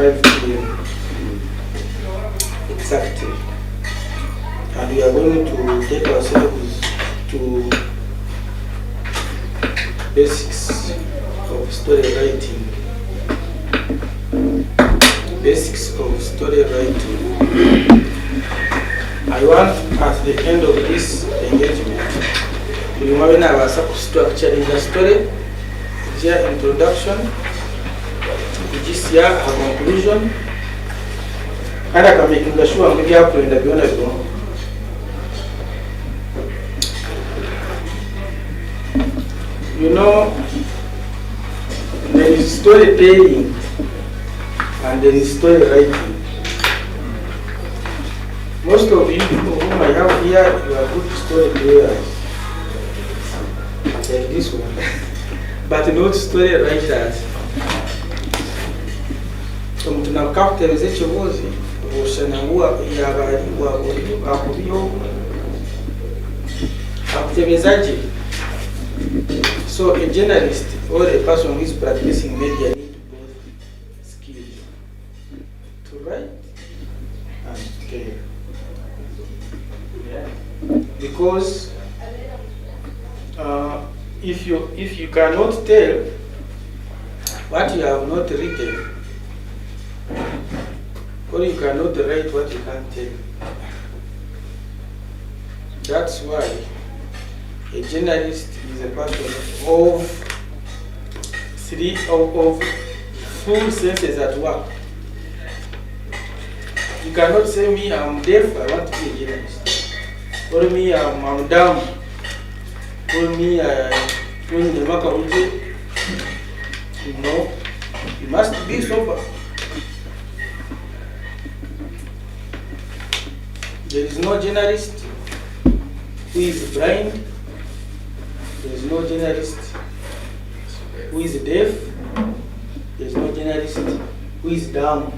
5 p.m. exactly. And we are going to take ourselves to basics of story writing. Basics of story writing. I want at the end of this engagement, we want to have structuring the story, their introduction, this year a conclusion, and I can make the show and maybe up in the beyond. You know, there is storytelling and there is story writing. Most of you people whom I have here, you are good storytellers, like this one, but not story writers. Tunakapitalize ekibuuzi oshanangua yabaliwa akubiyo akutebezaje. So a journalist or a person who is practicing media need both skills to write and to tell. Yeah. Because if you cannot tell what you have not written, or you cannot write what you can't tell. That's why a journalist is a person of full senses at work. You cannot say me I'm deaf, I want to be a journalist. Or me I'm dumb. Or me doing the makauji. No, you must be sober. There is no journalist who is blind. There is no journalist who is deaf. There is no journalist who is dumb.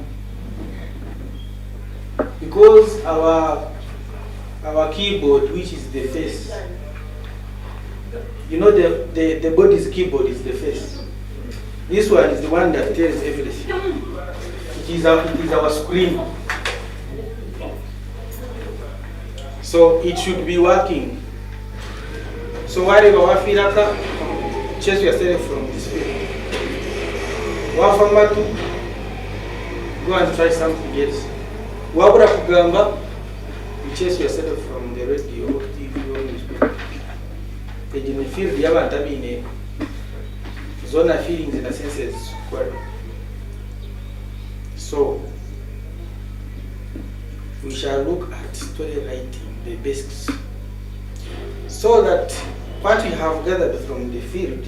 Because our keyboard, which is the face, you know the body's keyboard is the face. This one is the one that tells everything. It is our screen. So it should be working. So whatever wafiraka, chase yourself from this field. Wafamatu, go and try something else. Wabura kugamba, you chase yourself from the radio or TV or newspaper. In the field, you haven't been a zone of feelings in a sense. So we shall look at story writing, the basics, so that what we have gathered from the field,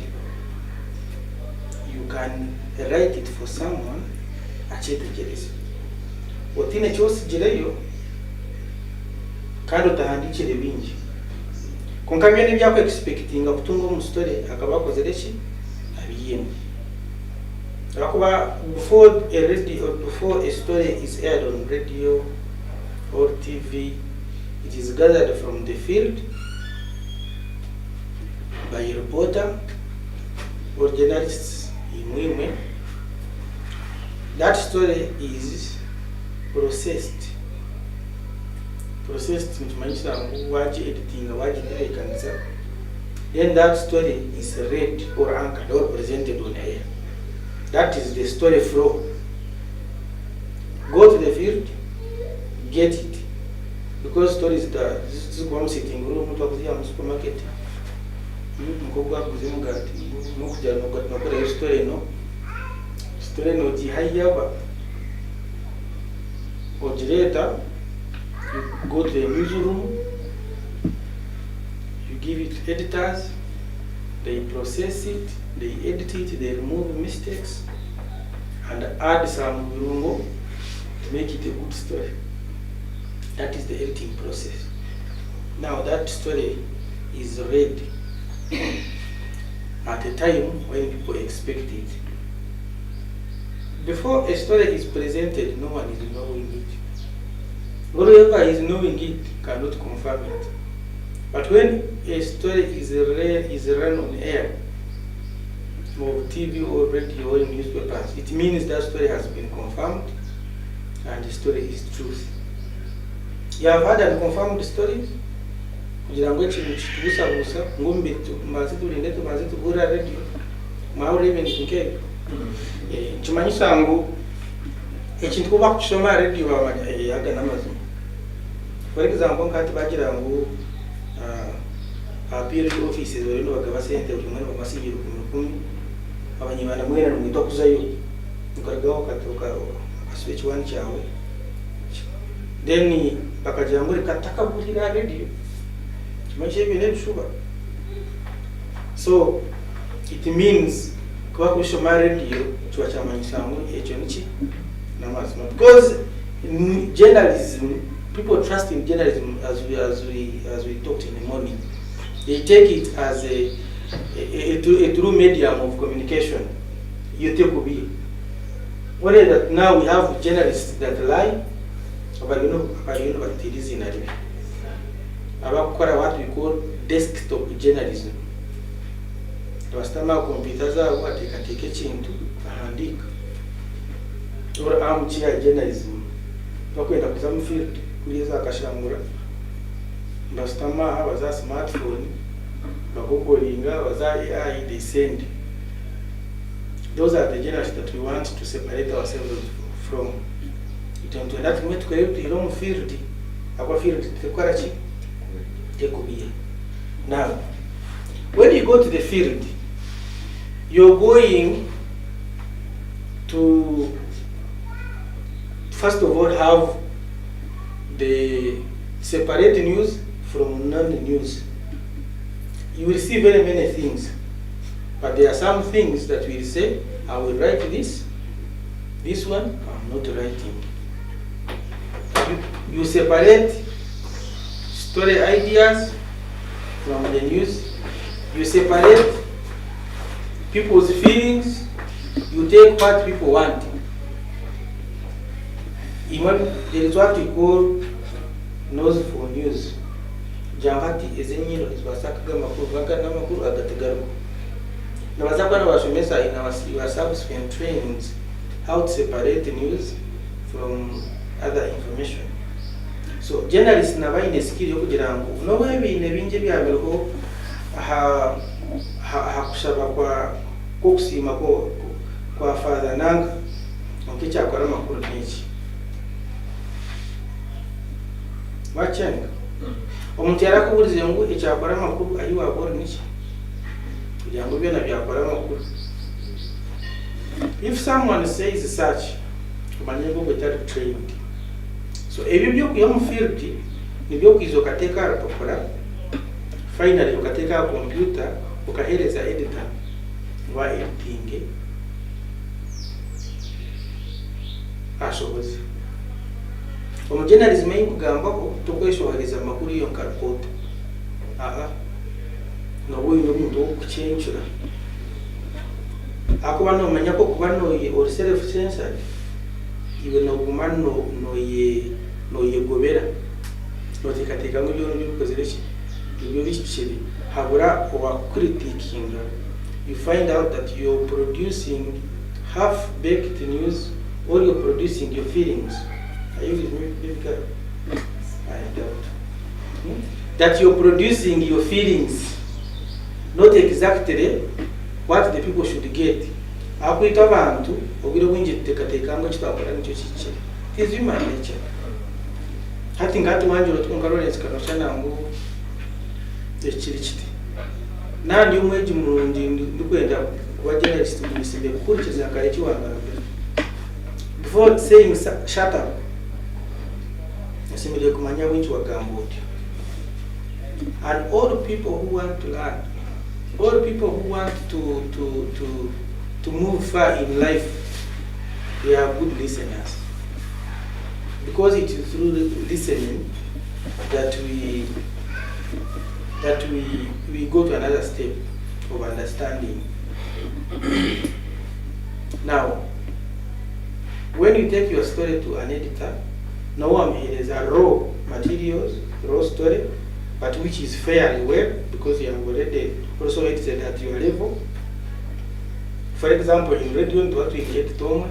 you can write it for someone achetegereza. Otine kyosigireyo kandi otahandikire bingi. Konka byone byako expectinga kutunga mu story akaba akozere ki abiyemu. Akuba before a story is aired on radio or TV, it is gathered from the field by a reporter or journalists in women. That story is processed. Processed means waji editing, waji directing. Then that story is read or anchored or presented on air. That is the story flow. Go to the field, get it. Because stories that this is one sitting room to a supermarket. Go back with him, got no story, no story, no Jihayaba or Jireta. You go to the newsroom, you give it editors, they process it, they edit it, they remove mistakes, and add some virungo to make it a good story. That is the editing process. Now that story is read at a time when people expect it. Before a story is presented, no one is knowing it. Whoever is knowing it cannot confirm it. But when a story is run on air, of TV or radio or newspapers, it means that story has been confirmed and the story is truth. You have heard unconfirmed stories? Kugira ngo ikintu kitubusabusa ngo mbe tumaze turinde tumaze tugura radio mwaure ibintu nk'ebyo kimanyisa ngo ekintu kuba kushoma radio bamanya yaga n'amazima. For example, nkati bagira ngo P.L.U offices bari no bagaba sente buri mwana bamasigira ku 10 abanyibana mwera n'umwito kuzayo ukaragaho katoka switch one cyawe then bakagira ngo rikataka burira radio kimanyisa ibintu bishuba. So it means kuba kushoma radio tuwa chamanyisa ngo ekyo niki n'amazima, because in journalism people trust in journalism as we talked in the morning. They take it as a true medium of communication. You take be. What is that now we have journalists that lie, but it is in Arabic. About what we call desktop journalism. Twastama computer zabo atekateke chintu ahandika. Or armchair journalism. Bakwenda kuzamu field kuliza akashangura. Mbastama abaza smartphone bakokolinga baza AI they send. Those are the journalists that we want to separate ourselves from. Itonto that we to create the wrong field. Our field tekora chi tekubia. Now when you go to the field, you're going to first of all have the separate news from non-news. You will see very many things, but there are some things that will say, I will write this one I'm not writing. You separate story ideas from the news. You separate people's feelings. You take what people want. Even there is what we call nose for news. Jangati ezenyiro iswasakaga makuru bakana makuru agategaruko. Nabazakwana bashomesa in our subsequent trainings how to separate news from other information. So journalists nabaine skill yo kugira ngo no webine binje byabirho kushaba kwa kusima kwa father nanga okicha akora makuru n'iki wachenga omuntu yarakuburize ngo icyakora makuru ayi wabora n'iki kugira ngo byona byakora makuru. If someone says such kumanye ngo betari trained, so ebyo byo kuya mu field nibyo kwizokateka rapopora finally ukateka computer ukahereza editor wa editing ashoboze omujournalism y'ikugamba ko tukweshohereza amakuru yo nkarpota no we no muntu okuchenjura akuba no manya ko kuba no ye or self censored iwe no gumano no ye gobera no tikateka ngo byo bikozereki ibyo bishiri habura owa critiquing. You find out that you're producing half-baked news or you're producing your feelings. Are you with me, Bibka? I doubt. That you're producing your feelings, not exactly what the people should get. Akuita abantu ogiro winje tekateka ngo kitakora nicyo kice. It is human nature. Hati ngati manjoro tukongarole sikanoshana ngo ekirikiti. Nandi umweji murundi ndikwenda kuba journalist mumisinde kukurikiza kare kiwangara. Before saying shut up, asimile kumanya winchi wa gamboti. And all people who want to learn, all people who want to move far in life, they are good listeners. Because it is through listening that we go to another step of understanding. Now, when you take your story to an editor, no one has a raw materials, raw story, but which is fairly well because you have already also edited at your level. For example, in radio, what we get to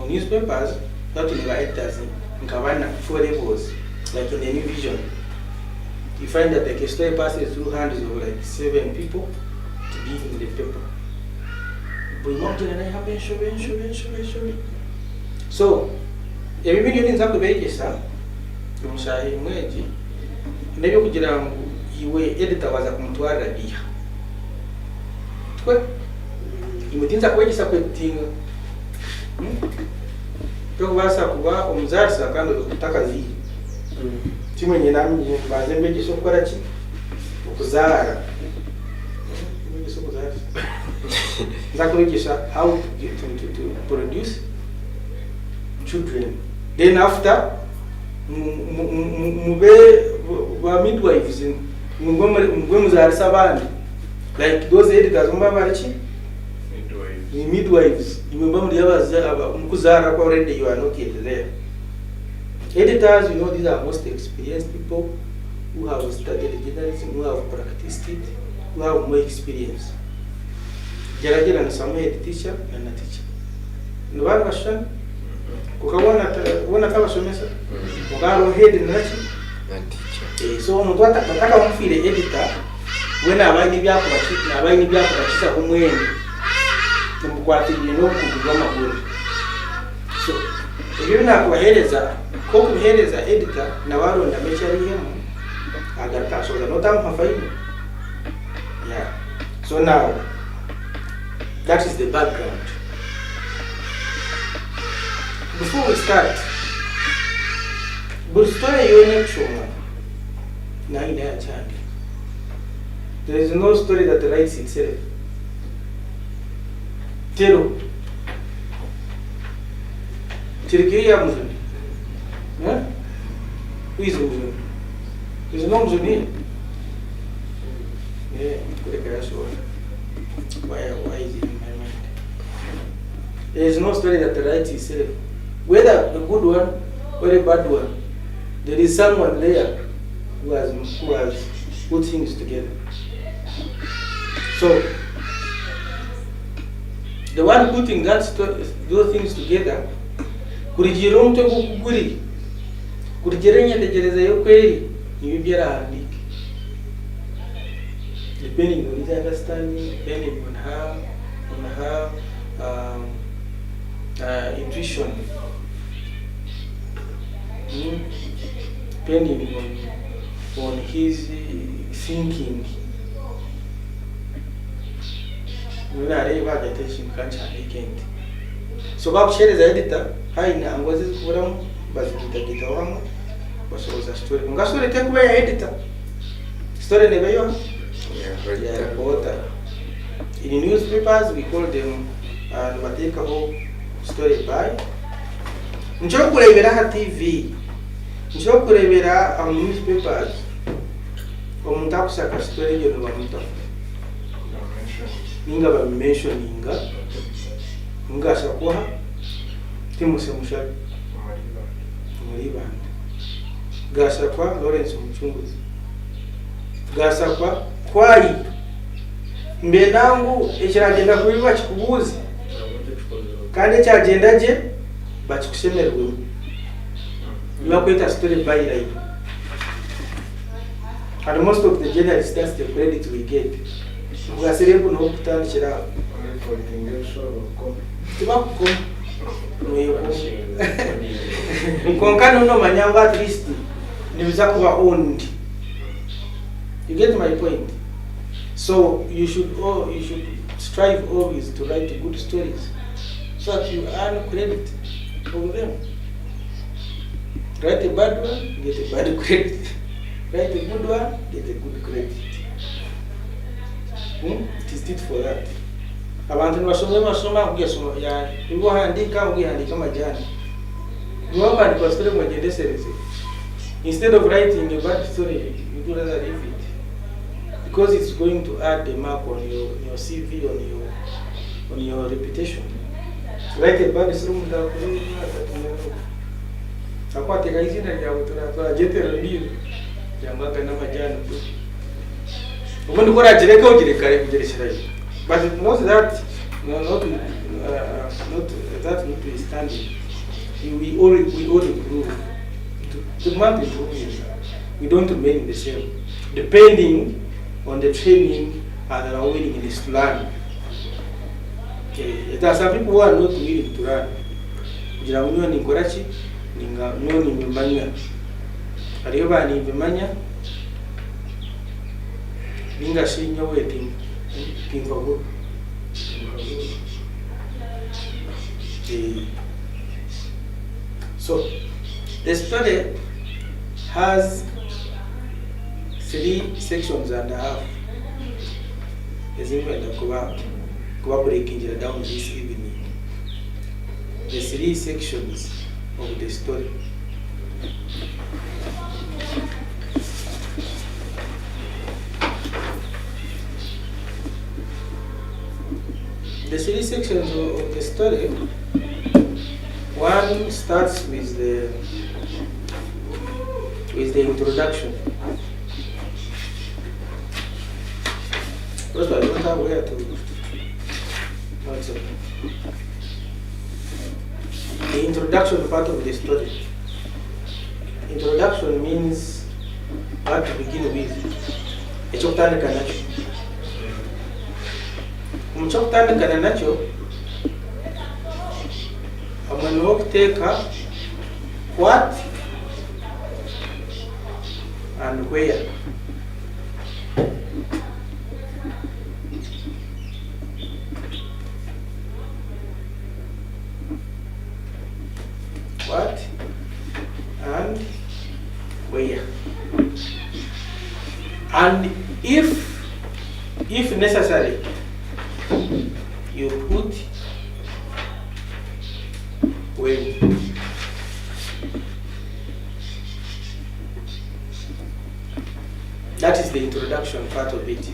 newspapers, not in editors in Kavana, 4 levels, like in the New Vision. You find that the story passes through hands of like 7 people to be in the paper. So, every million is up to Vegas, Musai Mweji. Never could you editor was a Contuara Dia. Within the way is a quick thing. Tokubasa kuba omuzarisa kandi okutakazi kimwe nyina bazembeje sokora ki okuzara zakurigisha how to produce children. Then after mube wa midwives mugwe muzarisa abandi like those editors mubabarichi midwives. You are not yet there. Editors, these are most experienced people who have studied journalism, who have practiced it, who have more experience. Jarajira and some head teacher and a teacher. No one question. Kukawana kama somesa. Mugaro head and teacher. So nataka wamfire editor when abaini bya kurachisa kumweni. So, if you not kuhereza editor na waronda mechari hemu agarka so no time hafaini. Yeah. So now that is the background. Before we start, good story you need to na ina chandi. There is no story that writes itself. Tero. Tirkiya Muslim. Who is Muslim? There is no Muslim here. Yeah, why is it in my mind? There is no story that writes itself. Whether a good one or a bad one, there is someone there who has put things together. So, the one putting those things together, kurijironte kukuri, kurijerenya tegereza yokweli, nibiara andiki. Depending on his understanding, depending on her intuition, depending on his thinking. So back share the editor, hi na ngozi kuram bazikita wangu basoza story. Nga story take away editor. Story never yo. Yeah, reporter. In newspapers we call them bateka ho story by. Nchoko kurebera ha TV. Nchoko kurebera newspapers. Omuntu akusaka story yo no bamuta. Ninga ba mentioninga ngasa kwa timuse mushaka muri banda gasa kwa Lawrence Muchunguzi gasa kwa kwai mbe nangu ekiragenda kubiba kikubuzi kandi kyagenda je bakikusemerwe bakweta story by life. And most of the journalists, that's the credit we get. We are saying no kutan chira konkano no manyanga at least nibiza kuba owned. You get my point? So you should strive always to write good stories so that you earn credit from them. Write a bad one, get a bad credit. Write a good one, get a good credit. It is it for that. Abantu basoma kugesoma ya ibo handika ugihandika majani. Ngomba ni story mwenye seriously. Instead of writing a bad story, you do rather leave it. Because it's going to add a mark on your CV, on your reputation. Write a bad story akwate kaizina ya utuna jetero ndio yambaga na majani. Umuntu kora jireka ugireka kugereshera. But not that No, not that notwithstanding. We all improve. The month improves. We don't remain the same, depending on the training and our willingness to learn. Okay. There are some people who are not willing to learn. Kugira ngo niyo nikora ki ninga no nimanya. Ariyo bani bimanya ninga shinya waiting pingo. So the story has 3 sections and a half. As in when the breaking it down this evening. The 3 sections of the story. The 3 sections of the story. One starts with the introduction. First, I don't have where to. What's up? The introduction part of the story. Introduction means what to begin with. Echokutandika nacho. Muchokutandika nacho. I'm going to take what and where. What and where. And if necessary, you put when. That is the introduction part of it.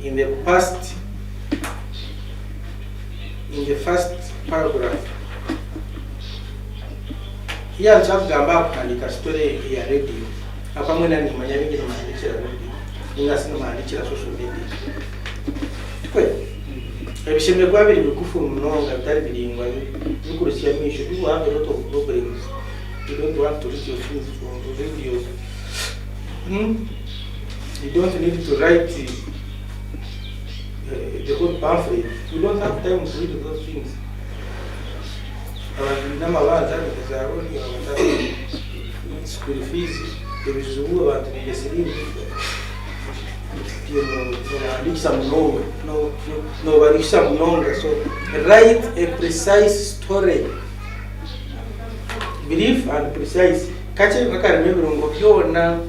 In the first paragraph, here nchakugamba kuandika story ya radio. Hapa mwena ni manya vingi na maandikira radio. Ninga sina maandikira social media. Kwe. Ebishemye kwa biri bikufu mnonga bitari biringwa bikurusya misho. You have a lot of problems. You don't want to reach your things from the radio. You don't need to write the whole pamphlet. You don't have time to read those things. School fees, there is about so write a precise story. Brief and precise. Catch it, I can remember now.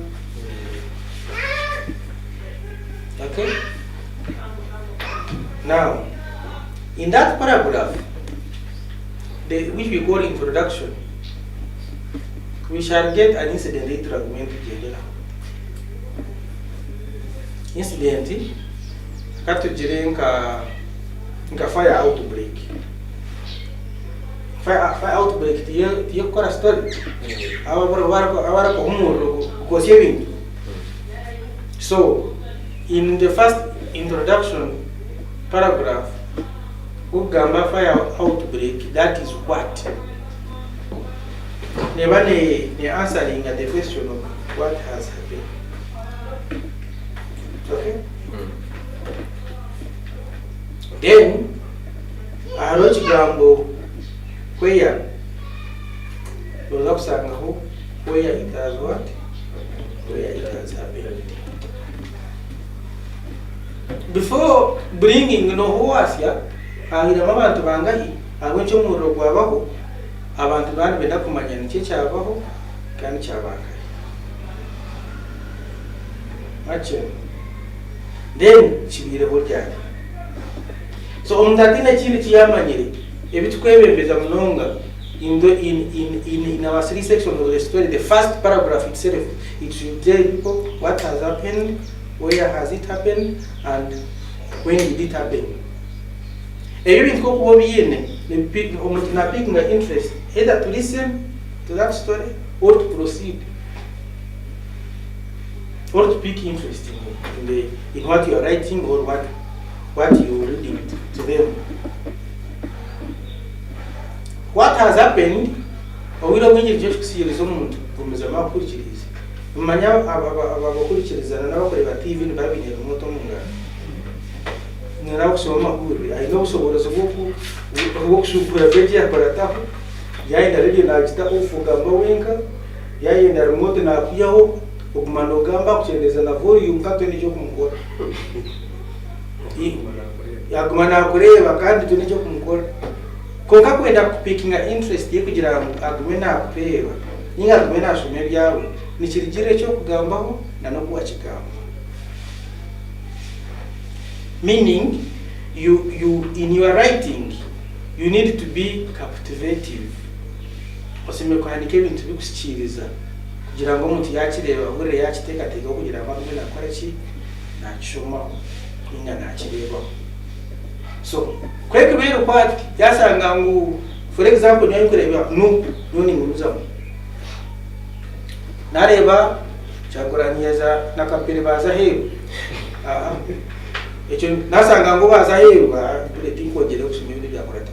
Okay? Now, in that paragraph, which we call introduction, we shall get an incident fragment together. Incident, nka fire outbreak. Fire outbreak, tiyo kora story. Awara ko humuro ko saving. So, in the first introduction paragraph, ugamba fire outbreak, that is what? Never the answering at the question of what has happened. Okay? Then, Arochi Gambo, where? Where it has what? Where it has happened. Before bringing who was here, agira abantu bangahi agwencho muro gwabaho abantu bandi benda kumanya niki cyabaho kandi cyabangahi. Macho. Then chibire horyari. So umdatina chini chiyamanyire ebitukwebembeza munonga in our 3 sections of the story. The first paragraph itself, it should tell people what has happened, where has it happened, and when did it happen. Even if you interest, either to listen to that story or to proceed, or to pick interest in what you are writing or what you're reading to them. What has happened? Obwira bwingi kyo kusiyiriza omuntu gumuzama akurikiriza. Mmanya abakurikiriza n'abakorera TV nibabinira omuntu omunga. Nira kusoma amakuru ayina obusobozi bw'okushumbura beji yakorataho yayenda radio nakita ofugamba wenka yayenda remote nakuyaho okumana ogamba kukyendeza na volume kato n'ekyo kumukora. Yagumana akureba kandi tu n'ekyo kumukora. Konka kwenda kupikinga interest ye kugira agume nakureba ninga agume nashome byawe nikirigire cyo kugambaho na no kuwakigamba. Meaning you in your writing you need to be captivative. Osime kwandika ibintu bikusikiriza kugira ngo umuntu yakireba bure yakitegateka kugira ngo agume nakora ki nakishoma ninga nakireba. So kweke bero part yasanga ngo for example nyo kureba nuni nguruza nareba cyakoranyeza nakapire baza heru echo nasanga ngo baza heru ba bure tinkogere kusoma ibintu byakorata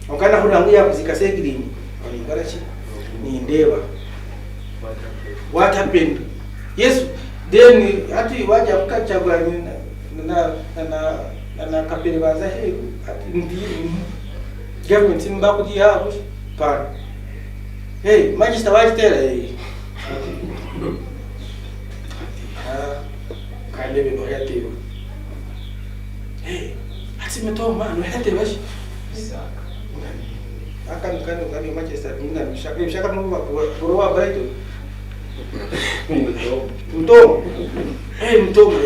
okana hurangu yakuzika segirini ali barachi ni ndeba what happened. Yes, then ati waje akachagurana na kapire baza heru ati ndi government simba kuti yabo pa hey magister wajitera hey kande bino yatero hey ati metoma no yatero bashi akan magister ninga mshaka no borowa braito mtomo hey mtomo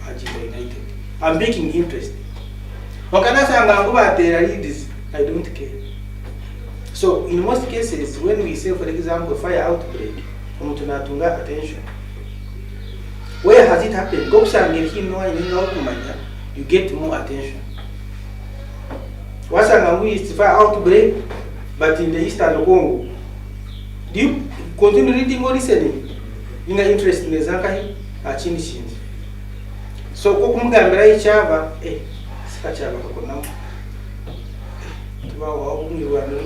ajito united. I'm making interest. Okana sanga ngo batera leads, I don't care. So in most cases when we say for example fire outbreak, umuntu natunga attention. Where has it happened? Go sange hino ino kumanya, you get more attention. Wasanga is fire outbreak but in the eastern Congo. Do you continue reading or listening? Ina interest in zanka achini. So kokumugambira ichaba sikachaba kokona tubawo umwirwano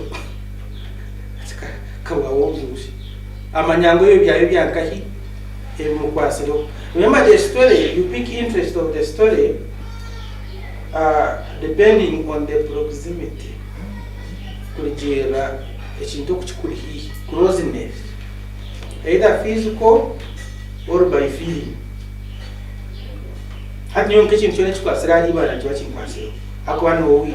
kawa wozushi amanyango yo byayo byankahi mukwasiro. Remember the story, you pick interest of the story depending on the proximity kulijera ekintu kuchikuri hi closeness either physical or by feeling. Hati nyo nk'ekintu kyona kikwasira ibana kiba kinkwasira akwana owi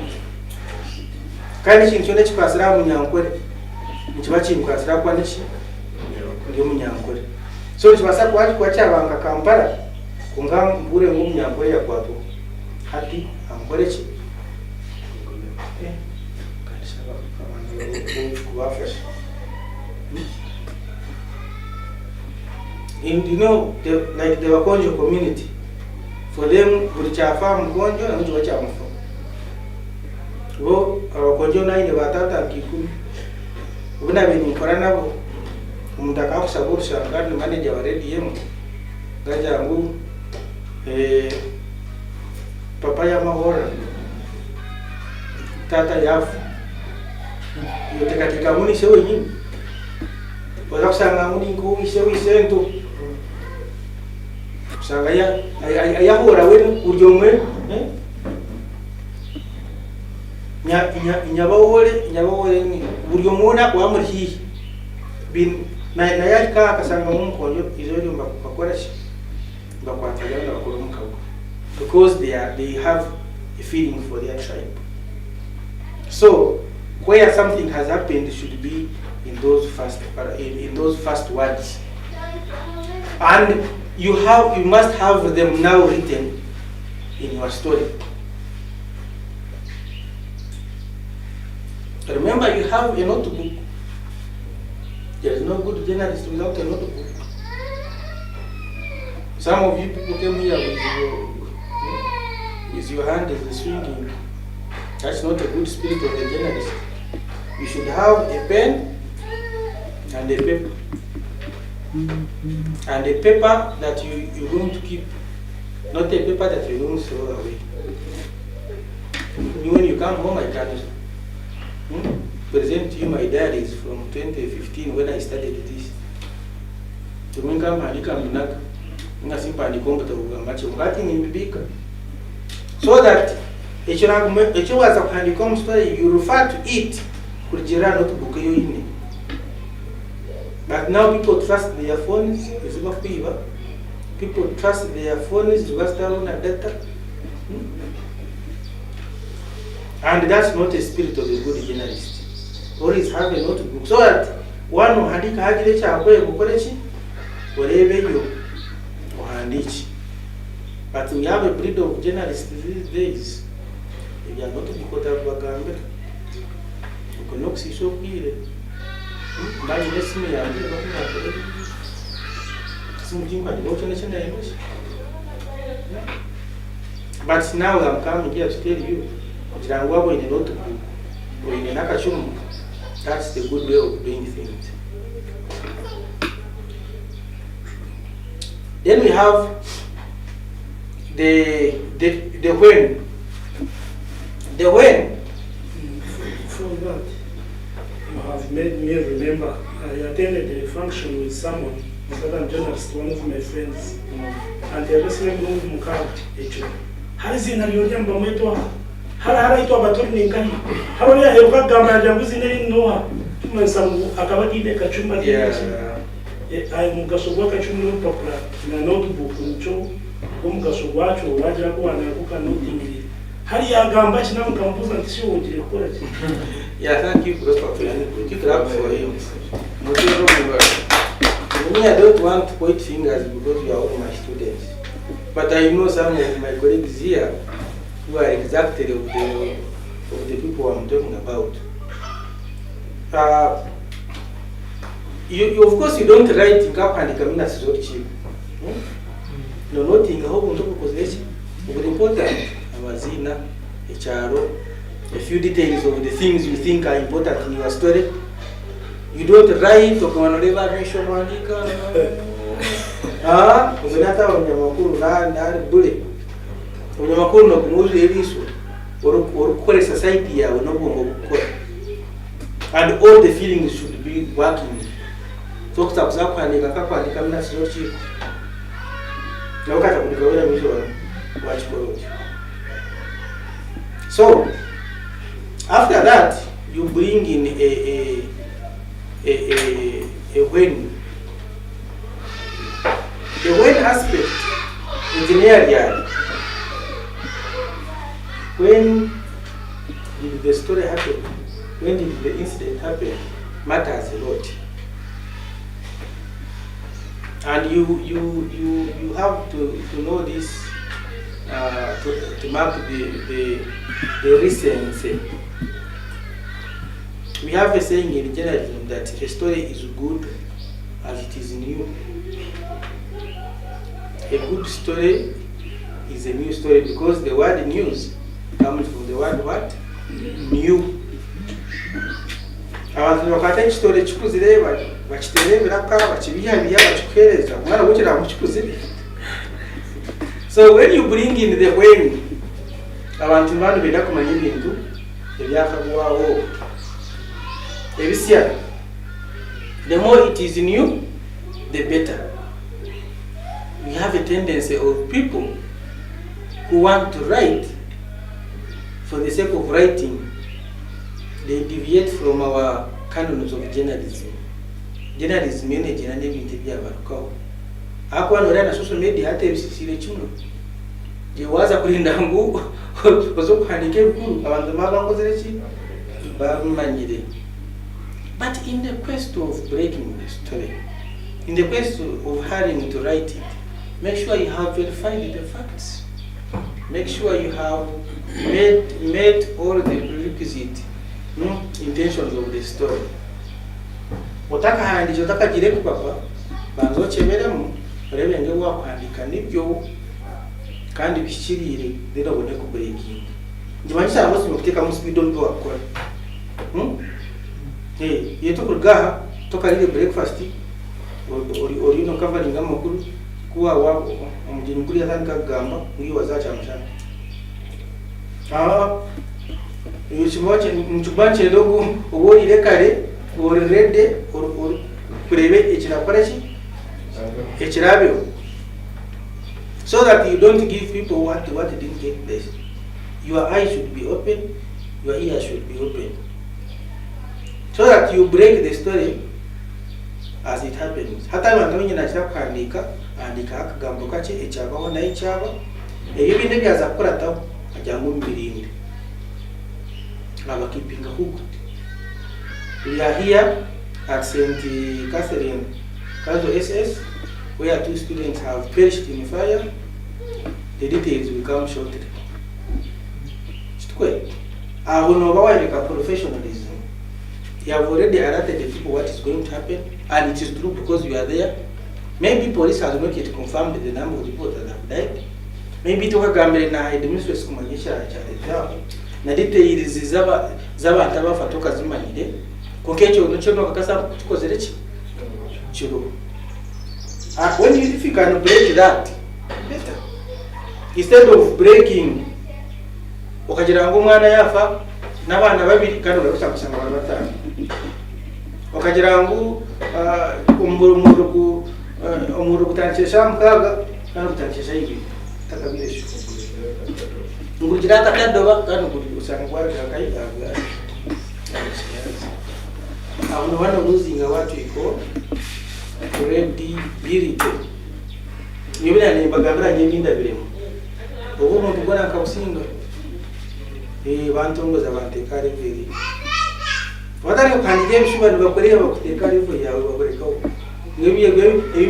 kandi ekintu kyona kikwasira munyankore kiba kinkwasira akwana ki ndi munyankore. So kibasa kwa cyabanga Kampala kunga mbure ngo munyankore yakwato hati ankore ki kandi shaba kamana kubafasha. You know like the Wakonjo community, for them kulichafa mgonjwa na mtu wacha mfu wo abakonjo naine batata kikumi ubuna bini nkora nabo umutaka kusabusha ngani manager wa RDM gaja ngu papa ya mahora tata yafu yote katika muni sewe nyingi wala kusanga muni ngo sewe sento sanga ya hora wewe urjomwe nyabawole ni urjomona kwa murhi bin na yaka kasanga munkonjo izoli mbakora shi mbakwatagana na bakoromuka because they have a feeling for their tribe. So where something has happened should be in those first words, and you must have them now written in your story. Remember, you have a notebook. There is no good journalist without a notebook. Some of you people came here with your hand swinging. That's not a good spirit of the journalist. You should have a pen and a paper. And a paper that you're going to keep not a paper that you don't throw away. When you come home, I can present to you my diaries from 2015 when I started this. To when come and come back, so that it was a honeycomb story, you refer to it, but now people trust their phones, people trust their phones, data. And that's not a spirit of a good journalist. Always have a notebook so that one who had whatever you handich. But we have a breed of journalists these days. If you are not to be caught up with Gambia, you cannot see so clearly. But now I'm coming here to tell you, that's the good way of doing things. Then we have the when. The when. Before that, you have made me remember. I attended a function with someone, another journalist, one of my friends, and they recently moved Mukau. Harizina Yoriamba Metwa. Hara ito abatori ningani. Haro ya heruka gamba jambuzi neri noa. Tumansamu akabaki ile kachumba Yeah. Ai mugasogwa kachumba popula na notebook ncho umugasogwa cyo wagira ko wanakuka noting. Hari ya gamba china mukambuza ntisho ugire gukora ki. Yeah, thank you for keep it up for him. No problem. I don't want to point fingers because you are all my students. But I know some of my colleagues here who are exactly of the people I'm talking about. You of course you don't write in Kapani Kamina Sizochi. No, not in Hobo because it's important. Amazina, Echaro, a few details of the things you think are important in your story. You don't write or whatever mission umenata unyamakuru na bule unyamakuru no kumuzi eliso or society ya unobongo gukora, and all the feelings should be working. So kutabuza kwandika kakwandika mina sizochi na wakati kulikawela mwisho watch college. So after that you bring in a when. The when aspect is in area. When did the story happen? When did the incident happen? Matters a lot. And you have to know this to mark the recency. We have a saying in journalism that a story is good as it is new. A good story is a new story because the word news comes from the word what? New. Abantu bakata story chikuzireba bachiterebera ka bachibiya bachikuhereza umwana wukira muchikuzire. So when you bring in the when, abantu bandi benda kumanya ibintu ebyakagwawo ebisya, the more it is new the better. We have a tendency of people who want to write for the sake of writing. They deviate from our canons of journalism. Journalism is a journalism that Akwa no na social media hata ebisisire chuno. Je waza kulinda ngu ozo kuhandike bukuru abantu mabangoze ki bamanyire. But in the quest of breaking the story, in the quest of hurrying to write it, make sure you have verified the facts. Make sure you have made all the prerequisite intentions of the story. Otaka handisho otaka jireku papa banzo chemeremu urebe wakwandika nibyo kandi bishirire rero bone ku breaking. Ndimanyisa bose muteka mu speed on wakora. Yeto kurgaha toka ile breakfast or you know covering amakuru kuwa omujeni mukulu yatandika kugamba ngiwaza kyamushana mukiba kyenda oba olire kale oliredde kurebe ekirakora ki ekirabyo, so that you don't give people what didn't take place. Your eyes should be open, your ears should be open, so that you break the story as it happens. Hata abantu nyina kyakandika andika akagambo kake ekyabaho naye kyaba ebyo binde byaza kukorataho ajyangu mbirinde aba keeping a hook. We are here at St. Catherine Kazo SS, where 2 students have perished in fire. The details will come shortly. I will know about professionalism. You have already alerted the people what is going to happen, and it is true because you are there. Maybe police has not yet confirmed the number of people that have died. Maybe to Gambia na administrators kumanyisha cha na details zaba atabafa toka zimanyide kokecho nochono kakasa tukozereki chiro. If you can break that, better. Instead of breaking, okagira ngo mwana yafa n'abana babiri kandi uraruta kusanga abantu batanu. Okagira ngo umuru gutankesha mukaga kandi gutankesha ibiri takabiresho. Ngugira takadoba kandi usanga kwari kakayiga. Abantu bano losing watu iko credibility. Nibira ne bagambira nyebinda biremo. Obo muntu gona kabusinga. Bantu ngoza bantekare veri. Wadari kanije bishuba nibakorera bakutekare vo yawe bakorekaho. Ngibiye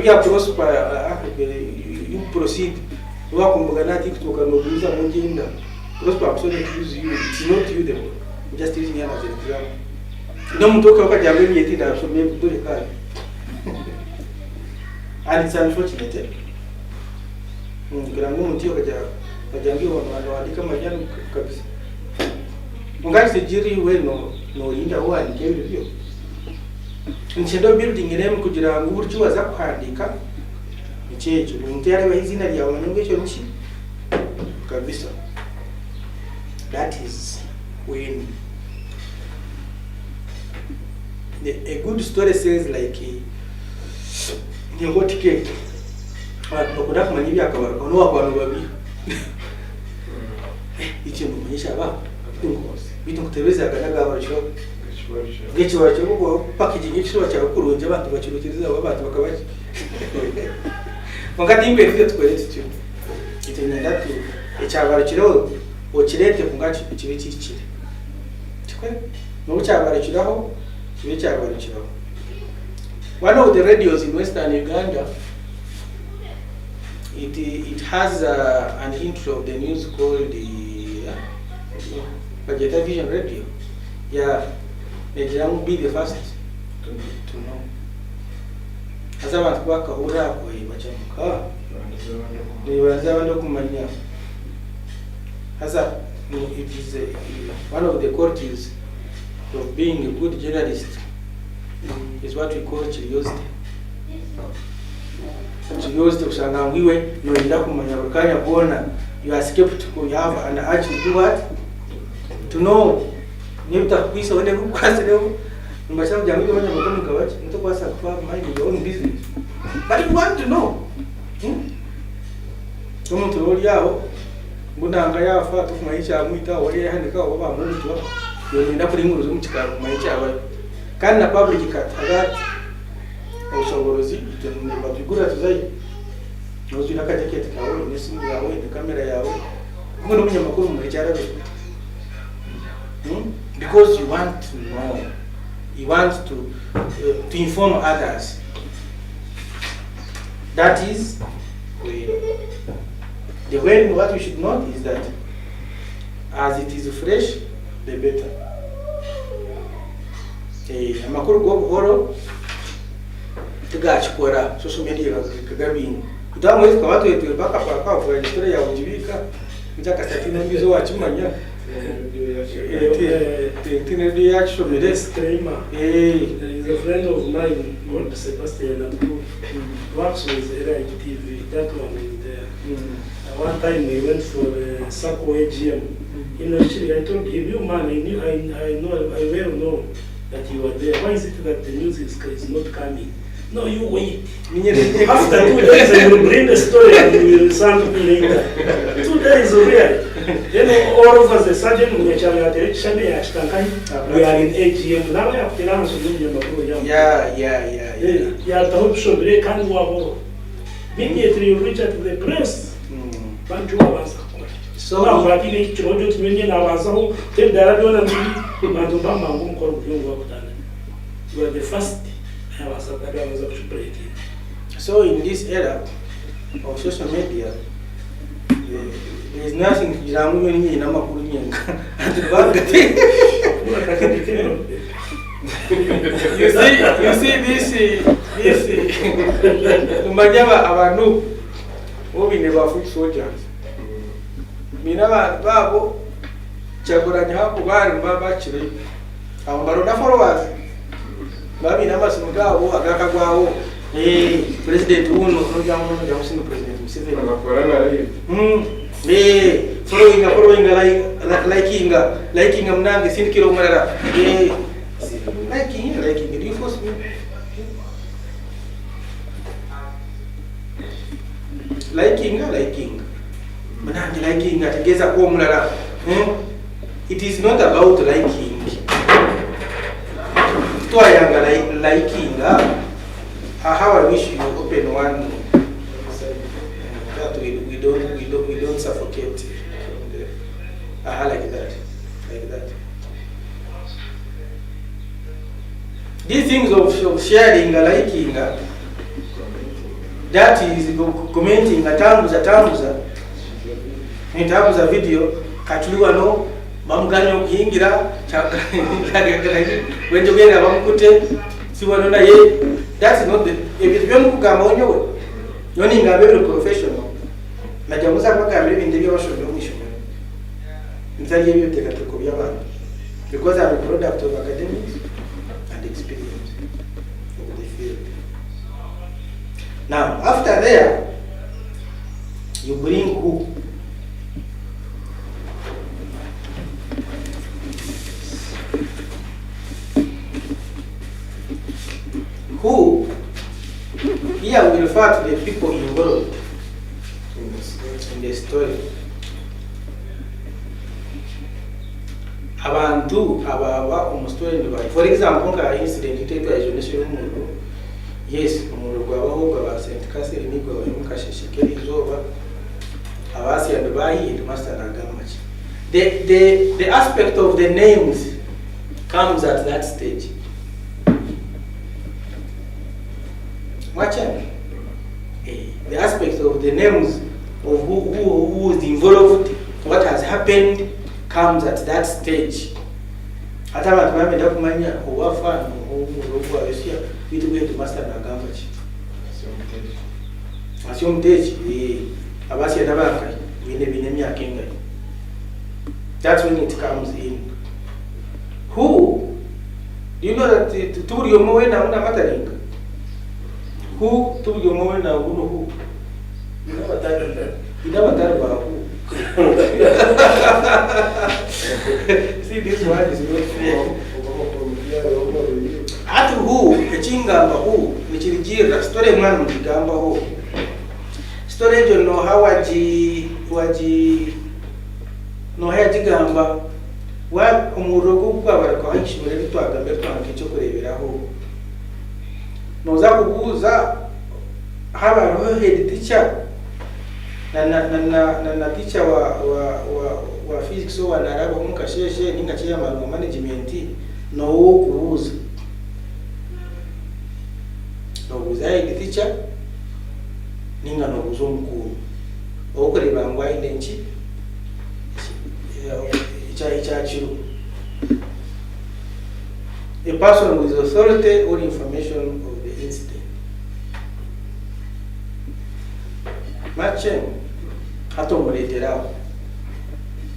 bya prosper you proceed. Wakumbuga na TikTok no buza munginda. Prosper absolutely use you. It's not you them. Just using him as an example. No mutoka wakajambe yeti da so me dole kare. And it's unfortunate. Kuna mtu kajangiwa wanaandika majani kabisa. Mungali sijiri we no inda huwa nikembe byo. Nchendo building ireme kugira ngo uburyo waza kwandika icyecho umuntu yari bahizina ryawe manyonge cyo nchi kabisa. That is when a good story says like the hot cake. Bakunda kumanya ibyakabara no wakwano babi. Ikintu munyisha ba bitu kutebeza akanaga abacho gecho wacho ngo packaging y'ikishwa cyawe kurunje abantu bakirukiriza abantu bakabaje ngati imbe ifite twelete cyo itenda tu ecyabara kiro okirete kungachi kibe kikire tikwe no cyabara kiraho kibe cyabara kiraho. One of the radios in Western Uganda, it has an intro of the news called the television radio. Yeah, they will be the first to know. As I was working on the they were kumanya. As it is one of the qualities of being a good journalist is what we call curiosity. Curiosity usanga ngiwe noenda kumanya bakanya kuona you are skeptical, you have an urge to do what? To know. Nibita kwisa wende kukwasa leo mbasha jamii wanya mkono kawachi mtu kwasa kufa mind your own business. But you want to know. Kama turoli yao mbona anga yafa tukumaisha amuita wale handika baba muntu yo nenda kuri nguru z'umukika kumaisha aba kandi na public katagati ushoborozi itenye babigura tuzayi nozina katekete kawe n'isimu yawe na kamera yawe kumwe n'umunyamakuru mu cyaro. Because you want to know, you want to inform others. That is the way. What we should know is that as it is fresh, the better. Amakuru go buhoro tugachikora social media kagabini kutamwe twabatu yetu baka kwa kwa historia ya ujibika mjaka satina mbizo wachimanya There is a friend of mine called Sebastian. works with LIT TV. That one is there. One time we went for a SACCO AGM. Actually, I told him, you man, I well know that you are there. Why is it that the news is not coming? No, you wait. After 2 days, I will bring the story and we will send to me later. 2 days real. Then all of us, the sergeant, we are in AGM. Now I have to answer them. Yeah. Yeah, the hope should be can go. Immediately you reach out to the press. So now I think it's going to be now as well. Take the radio and you are the first. So in this era of social media, there is nothing to you see this Majava Avanu moving about foot soldiers. Minava Babo Chakuranya Kubar and Baba Chile. Our Barona followers. Babi nama simugao agakagwao president uno no jamusinga president Museveni anakorana hivi following liking mnange sindikiro murara liking do you force me liking mnange liking ategeza ko murara it is not about liking liking, how I wish you open one that we don't suffocate from the like that. These things of sharing, liking, that is commenting in terms of video, katuliwa no. Bamuganya okuhingira when tugenda bamukute siwanona ye. That's not the ebintu byomukugamba onyowe yoni nga abe professional najamuza kwagamba ebintu by'abashoboye omwishoboye nzali ebyo tekateko by'abantu because I'm a product of academics and experience of the field. Now after there you bring who? Who, here we refer to the people involved in the story. Abantu ababa umustory ndibaye. For example, nka incident iteto ya donation y'umuntu. Yes, umuntu gwabaho gwa Saint Castle ni gwa mukashishikira izoba. Abasi yandubayi headmaster na gamachi. The aspect of the names comes at that stage. The aspect of the names of who is involved, what has happened, comes at that stage. Hata watu wamenda kumanya uwafa n'urugo abeshya bitubwe to master na gambachi. Asyo mteji abasi adabaka bine myaka ingayi. That's when it comes in. Who? Do you know that turi yomowe na una mataringa? Who to your moment now? Who? You never thought about who. See, this one is not fair. At who? A chingamba who? Nichirijira. Story man mtigamba who? Story you know how waji no haji gamba. Wa umurogo kwa barako hishimire bitwagambe kwa kicho kureberaho. Noza kubuza haba roho head teacher na teacher wa physics wa naraba mukasheshe ninga chairman wa management no kubuza no head teacher ninga no buzo mkuru okureba ngwa idenchi icha chiru. A person with authority or information of the incident. Matching. Hato muleteraho.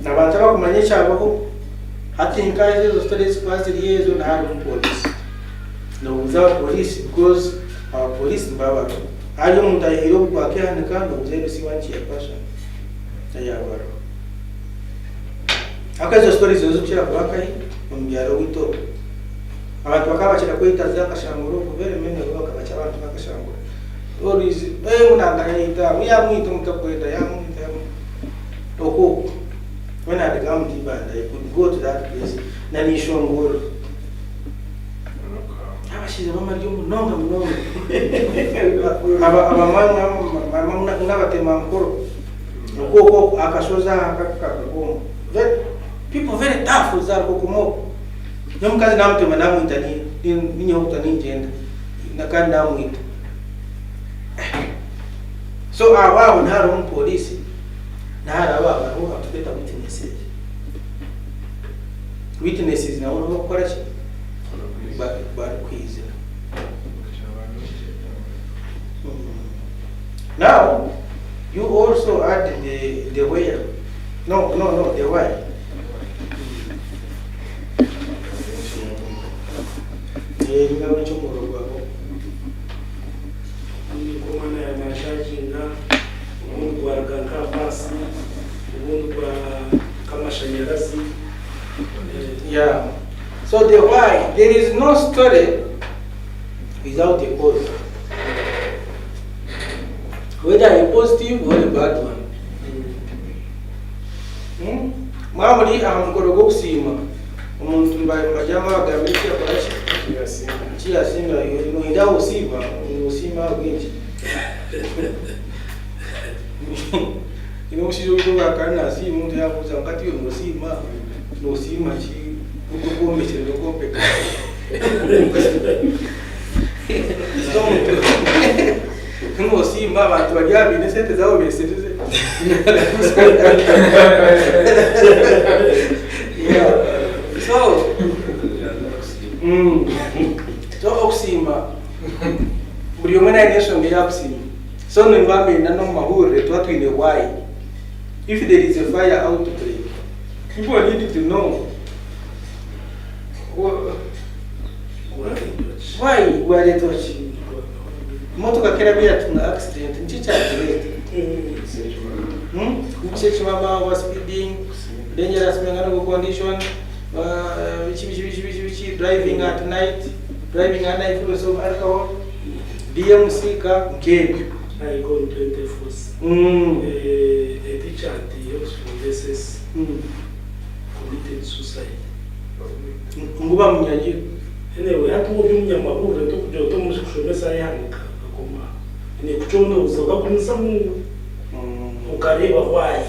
Na bataba kumanyisha abaho. Hati inkaje zo studies past years on hard police. No, without police because abapoliisi mbabaro ali omuntu ayihire okwakehanika nobuzeeru si one chairperson ayabaro akazo stories zozukira kubakayi omubyalo wito abantu bakaba bakira kwita zakashanguro kubere mene bakabacha abantu bakashanguro stories munangayita muyamwita mutakwenda yamwita oko when I become IBANDA I could go to that place nanishongoro abashize bamaryo nonga mnonga abamama n'abatema nkoro oko akashoza akakagomo people very tough za kokumo nyomukazi namutema namwita ninyo okutani ngenda nakandi namwita so abaabo naro omupoliisi naro abaabo who have to get witnesses nawo nokukora ki barikwiza. Now you also add the where the why. Yeah. So the why, there is no story without a cause. Whether a positive or a bad one. Mamuri ahamukoro gusima. Umuntu mbajama bagambira kwachi. Chiyasinga no inda usiba, usima bwinshi. Inomushiro kuba kana si umuntu yavuza ngati yo nosima chi utukombe chero kombe ka. Como si mama tu agyabi nesente zawo besetize. So okusima buli omwe naine ensonga eyakusima so nembambe nano mahurire tuba twine why. If there is a fire outbreak, people need to know why we are touching. Motoka kera bya tuna accident nchicha direct. Uchechi mama was speeding, dangerous mechanical condition, which driving at night full of alcohol, DMC car game. I go to 24th. A teacher at the Oxford SS committed suicide. Nguba munyaji. Anyway, hapo mnyamabure tukuja tomushomesa yanika akoma. Ni kuchona uzoga kunisa Mungu. Ukareba why?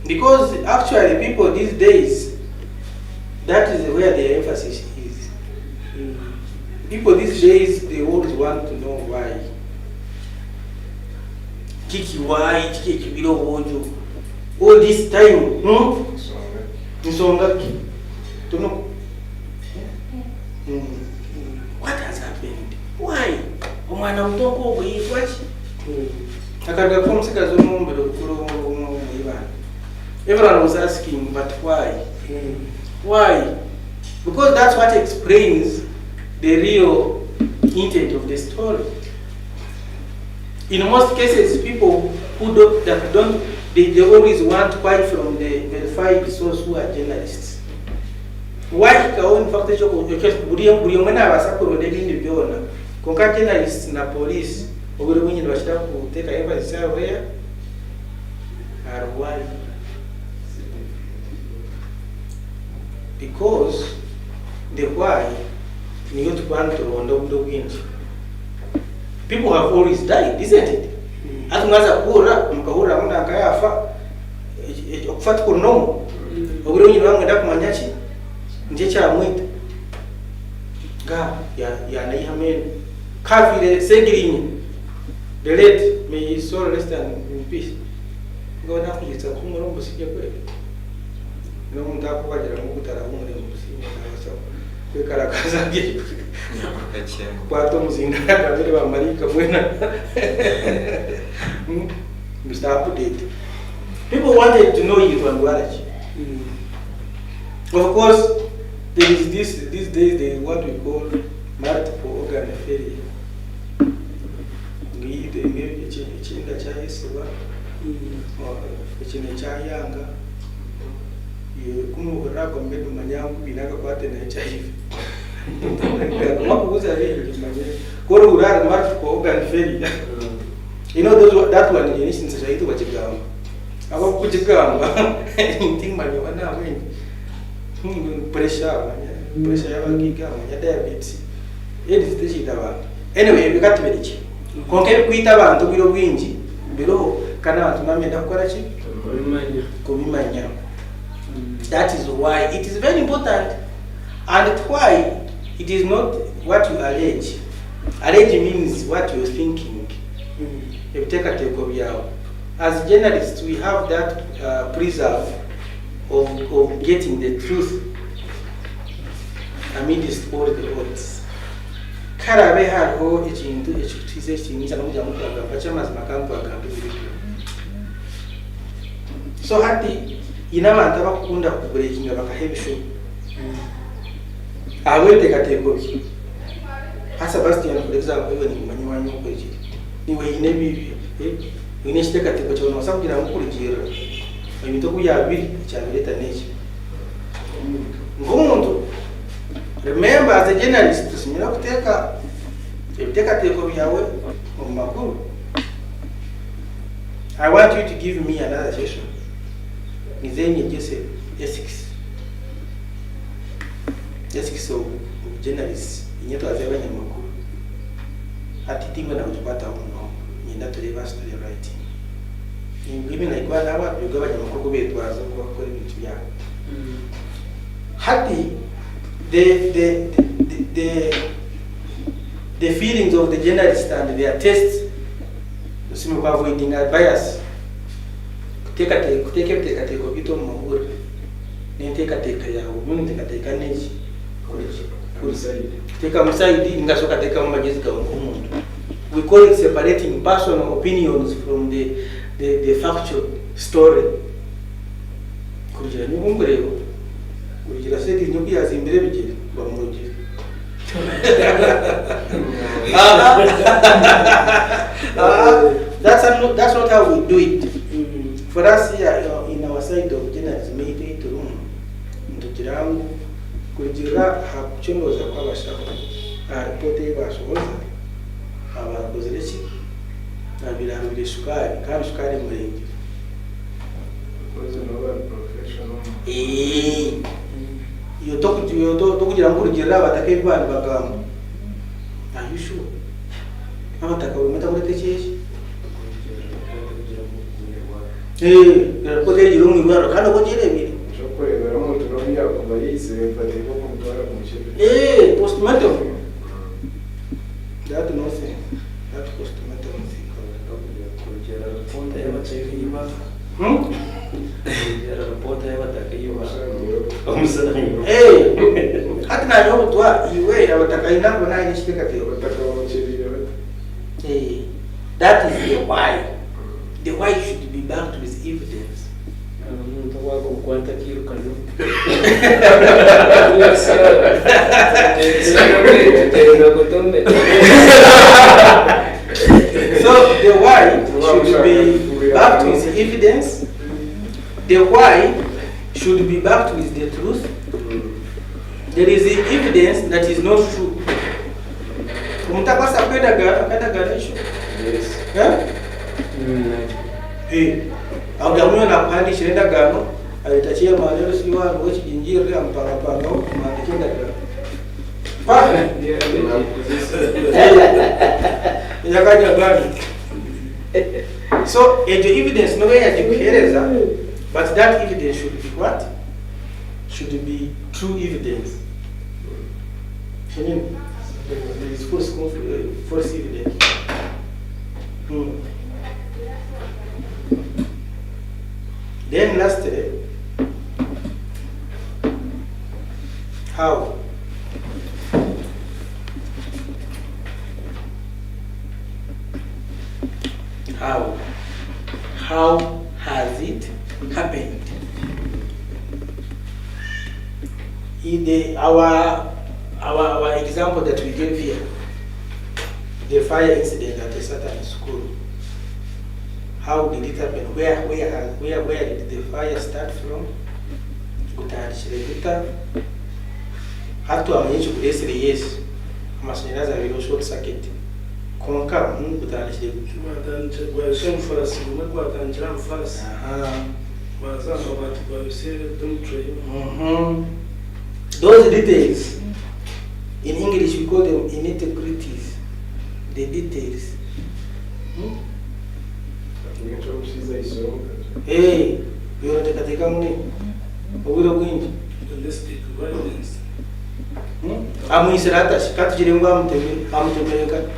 Because actually people these days, that is where their emphasis is. People these days, they always want to know why. Kiki why, kiki bilo hojo. All this time, Nsongaki. To know. What has happened? Why? Omwana mutoko bwifwachi. Akaga kumusika zomumbero kulo ibana. Everyone was asking, but why? Why? Because that's what explains the real intent of the story. In most cases, people who don't, they always want why from the verified source who are journalists. Why? In fact, journalists na police, take emphasis where are why? Because the why. People have always died, isn't it? Atungaza kura mkahura muna akayafa okufata kunomo oburonyi bamwenda kumanyachi njecha amwita ga ya naihamen kafire segirinyi the late may his soul rest in peace ngona kujitsa kumurombo sije kweli no mundako kwajira mukutara umure musimo naso kwekarakaza ngiye kwato muzinda kabiri bamarika mwena Mr. Update. People wanted to know you on Walachi. Of course, there is these days what we call multiple organ failure. Ekinga kyayesebwa ekino ekyayanga kumuburago mbedu manyangu binagakwate na HIV makubuza bingi kuri urara multiple organ failure. You know that one in instance zaitu bachigamba abo kujigamba think manje wana wengi pressure yabagiga ya diabetes edi zitishitaba anyway bikati birichi konke kwita abantu biro bwingi biro kana abantu namenda gukora ki kubimanya. That is why it is very important, and why it is not what you allege. Allege means what you are thinking. You take a take of your. As journalists, we have that preserve of getting the truth amidst all the odds. Karabe hariho ekintu ekikutise kinyinza n'okujja mukagamba ky'amazima kankwagambe biri. So hati ina abantu abakukunda kuburekinga bakaha ebisho abweteekateeko bye. Sebastian, for example, iwe nimumanyi wanyu okweki niwe ine bibi ine ekiteekateeko kyono osa kugira ngu kuligiira ebintu okuyabiri ekyabireta neki ng'omuntu. Remember, as a journalist, tusimira kuteeka ebiteekateeko byawe omu makuru. I want you to give me another session. Nizeni just ethics of journalists inyeto az'abanyamakuru ati timwe na kutupata uno nyenda tureba story writing ingimi na ikwa nawa yoga abanyamakuru betwaza ko bakora ibintu byabo. Hati the feelings of the journalist and their tastes usimu kwa avoiding bias kuteekateeka bito mu mabura n'enteekateeka yawe n'enteekateeka neki kuteeka musaidi ngasoka teeka mu magezi gawe nk'omuntu. We call it separating personal opinions from the factual story. Kugira n'ubumburego kugira sedi nyo byazimbire bigire bamurugire. That's not how we do it. For us here in our side of journalism, maybe to room kugira hakuchongoza kw'abashaka reporte bashoboza abakoze leki nabirambire sukari kandi sukari murenge iyo tokugira ngo urugero abataka ibana bagamba. Are you sure? Abataka bameta kuri tekeje reporte y'irungu ibara kandi uko girebire postmortem. That nothing. That postmortem thing. Hati na yo twa iwe abataka inako na inishika tyo. That is the why. The why should be backed with evidence. So the why should be backed with evidence. The why should be backed with the truth. There is evidence that is not true. Umutakwasa kwenda issue. Yes. Agamuyo na pandi shirenda gano alitachia maneno siwa ngochi jinjiri ampanga panga kumandikinda gano. So the evidence no way ajibuhereza, but that evidence should be what? Should be true evidence. There is false evidence. Then lastly, how? How has it happened? our example that we gave here, the fire incident at a certain school. How did it happen? Where did the fire start from? Hatu amenye chukudesire yes. Amashanyarazi abiri short circuit. Konka kutandikire Well, some for us, we go out and jump fast. Well, some about to say, don't train. Those details, in English we call them nitty-gritties. The details. Hey, you want to take a money? What will you Domestic violence. I'm in Serata, cut you in one to America.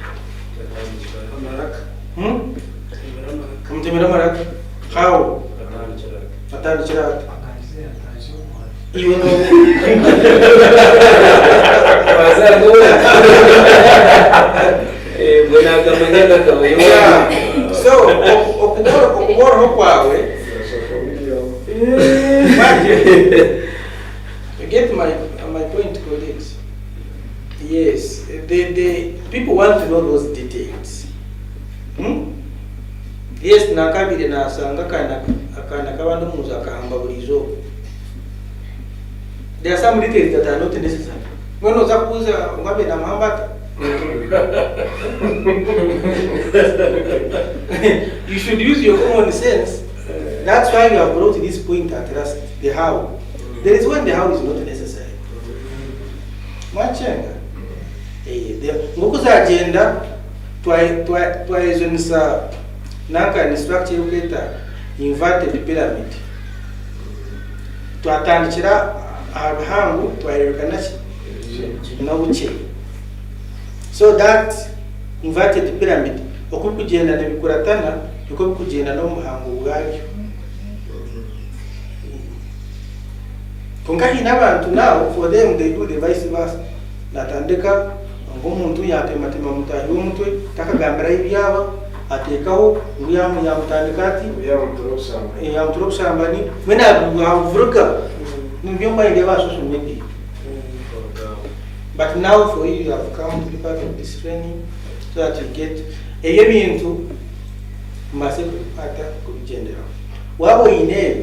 Come to Miramarak. How? Atan Chirat. Even though. You get my point, colleagues. Yes, the people want to know those details. Yes, nakabiri na sanga kana kabandu muza kahamba bulizo. There are some details that are not necessary. When was akuza ngabe na mahambata? You should use your common sense. That's why we have brought this point at last, the how. There is when the how is not necessary. Machenga. Ngokuza agenda twaizonisa nanka ni structure yokweta inverted pyramid. Twatandikira ahangu twayerekana na buche. So that inverted pyramid okukugenda nebikuratana okukugenda no muhangu bwabyo. Konka inabantu now for them they do the vice versa. Natandika ngomuntu yatematema mutahi w'umutwe takagambira ibyaba atekaho nguyamu yamutandikati yamuturobsambani mena avuruka nbyomba inde basoso media. But now for you have come to be part of this training so that you get ebintu mase kupata kubigendera wabo ine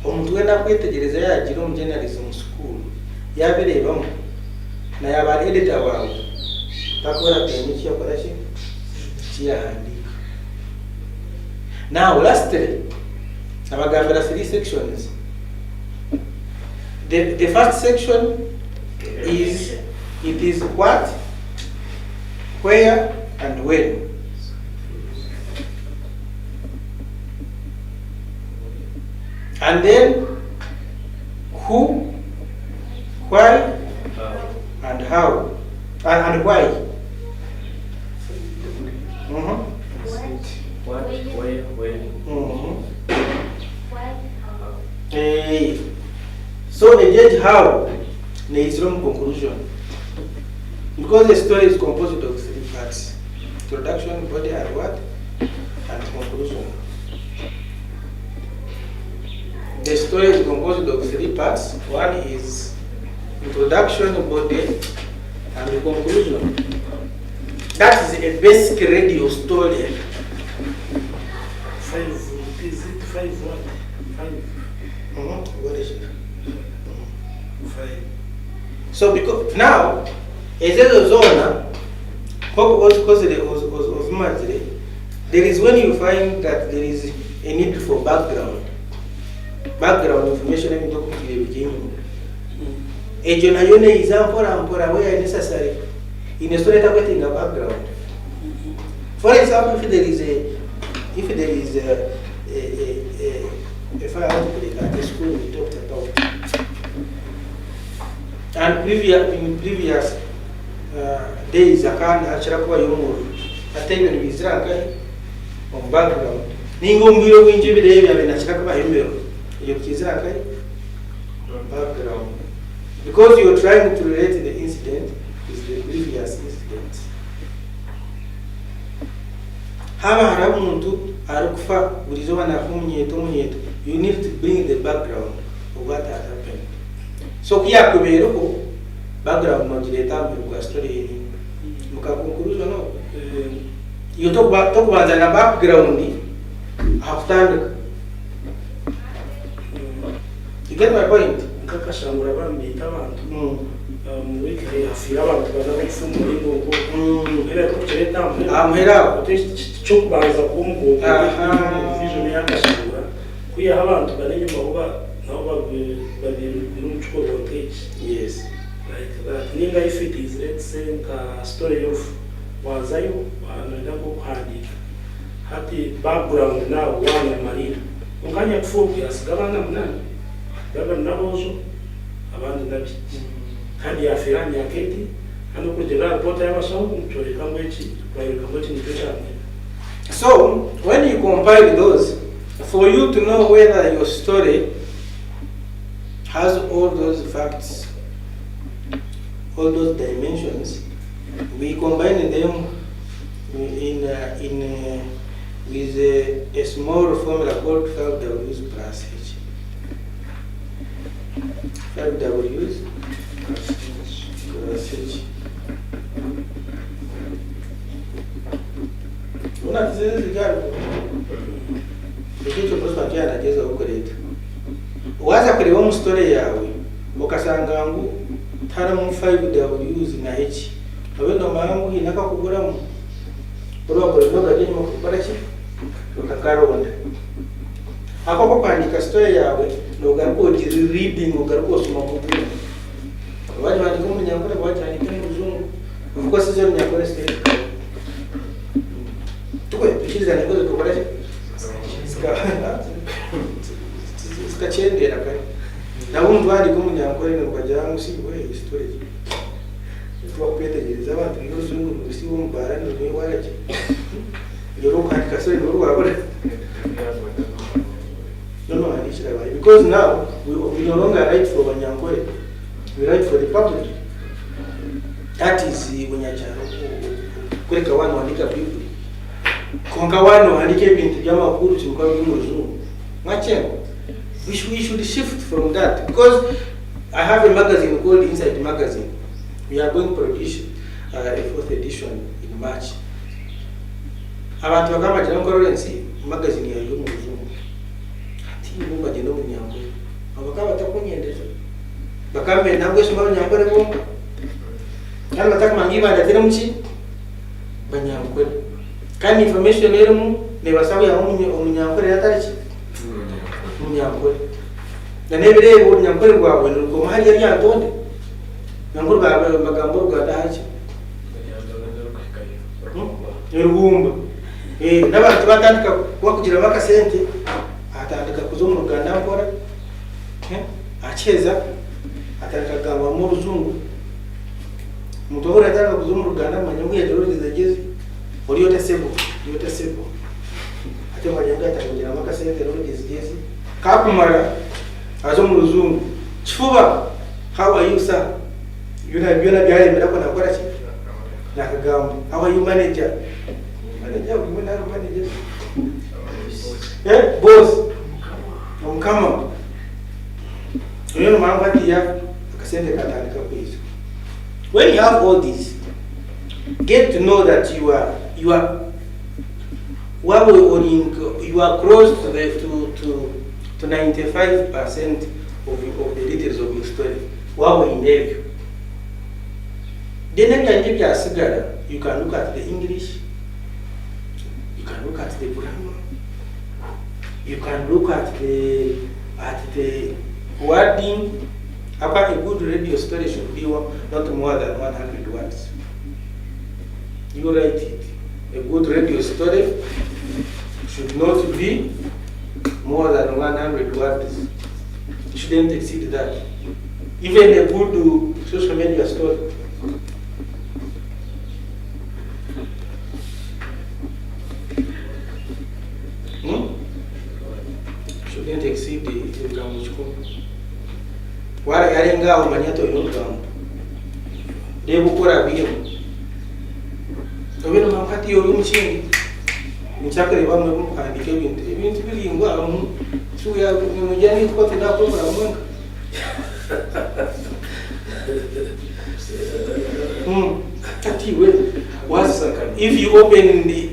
omuntu wenda kwetegereza yagira mu journalism school yabirebamu na yaba editor wawe takora temiki yakora shi handika. Now lastly abagambira 3 sections. The first section is it is what, where and when. And then who, why, and how, and why. What, where, when. So the judge how needs wrong conclusion. Because the story is composed of 3 parts: introduction, body and what, and conclusion. The story is composed of 3 parts. One is introduction, body, and the conclusion. That is a basic radio story. 5, is it 5 what? 5. What is it? 5. So because now, as a zona, there is when you find that there is a need for background information in the beginning. A journal example and where necessary in a story getting a background. For example, if there is a fire outbreak at the school we talked about, and in previous days I can't actually attend with Israel on background. Ningo mbiro winji bide ya benachaka kwa hembero. Background. Because you're trying to relate the incident with the previous incident. Haba harabu muntu arukufa bulizoba na munyeto. You need to bring the background of what had happened. So kia kubero background nogireta mu story eri mukakonkuluzo no you talk about na background after you get my point kakashangura bambita abantu wiki afira abantu banakufumu ingo era kuchereta amhera chukubanza kumgo vision yakashangura kuya abantu bane nyuma uba nabo babiri n'umucuko voltage. Yes, like that. Ninga if it is, let's say a story of wazayo anaenda kuhandika hati background now wana marina unganya kufocus gabana mnani gaba nabozo abandi nabi kandi afirani yaketi ano kujira pota y'abashaho mutore kamwechi kwayo kamwechi nitesha. So when you compile those, for you to know whether your story has all those facts, all those dimensions, we combine them with a small formula called 5W's plus H. 5W's plus H. Waza kureba mu story yawe ukasanga ngo taramu 5W's na H abendo mangu hinaka kuguramu urabona no gaje mu gukora ki ukakaronda akoko kwandika story yawe no garuko reading ugaruko soma mu bwira wali bandika mu nyangore bwacandika mu zungu uko sizo nyangore state tukwe tukiza ngo tukora ki sikachendera kai na umuntu wali kumunyangore ngo bajyangu si we story twakwitegereza abantu n'uruzungu rusi wo mbara n'uwe waraje yoro kwandika story n'uru wabona no alishira bayi because now we no longer write for Banyankore, we write for the public. That is bunyacharo kureka wano andika bibuli konga wano andike ibintu by'amakuru cyuko by'umuzungu mwachemo. We should shift from that because I have a magazine called Inside Magazine. We are going to produce a 4th edition in March. Abantu bakama jana Lawrence magazine ya y'umuzungu. Ati bomba jeno munyambo. Abakaba takunyendeza. Bakambe nangwe shimba nyambore bomba. Kana nataka mangiba ndatera muchi banyambo. Kandi information rero mu ne basabu ya umunyambo yatarichi. Munyambo. Na nebere bo nyambo rwawe nuko mahali yari yatonde. Nyambo rwawe magambo rwadahaje. Nyurugumba. N'abantu batandika kuba kugira makasente atandika kuzo mu Rwanda nkora acheza atandika gamba mu ruzungu mutobora atandika kuzo mu Rwanda manyangu ya dorori zageze uri yote sebo ate manyangu atandika makasente dorori zageze kakumara azo mu ruzungu chifuba how are you sir yuna byale mirako nakora chi nakagamba how are you manager manager boss mkama mambo ya akasende katandika kwizo. When you have all this, get to know that you are close to the 95% of the details of your story. Wawe in there. Then you can look at the English, you can look at the grammar, you can look at the wording. About a good radio story should be not more than 100 words. You write it. A good radio story should not be more than 100 words. It shouldn't exceed that. Even a good social media story. Shouldn't exceed the grammar. Wara yarenga umanyato yongamu debu kora biyo obino mankati yo muchini muchakare bamwe mukandike ibintu bilingwa amu suya mujani ko tida ko maramunga If you open the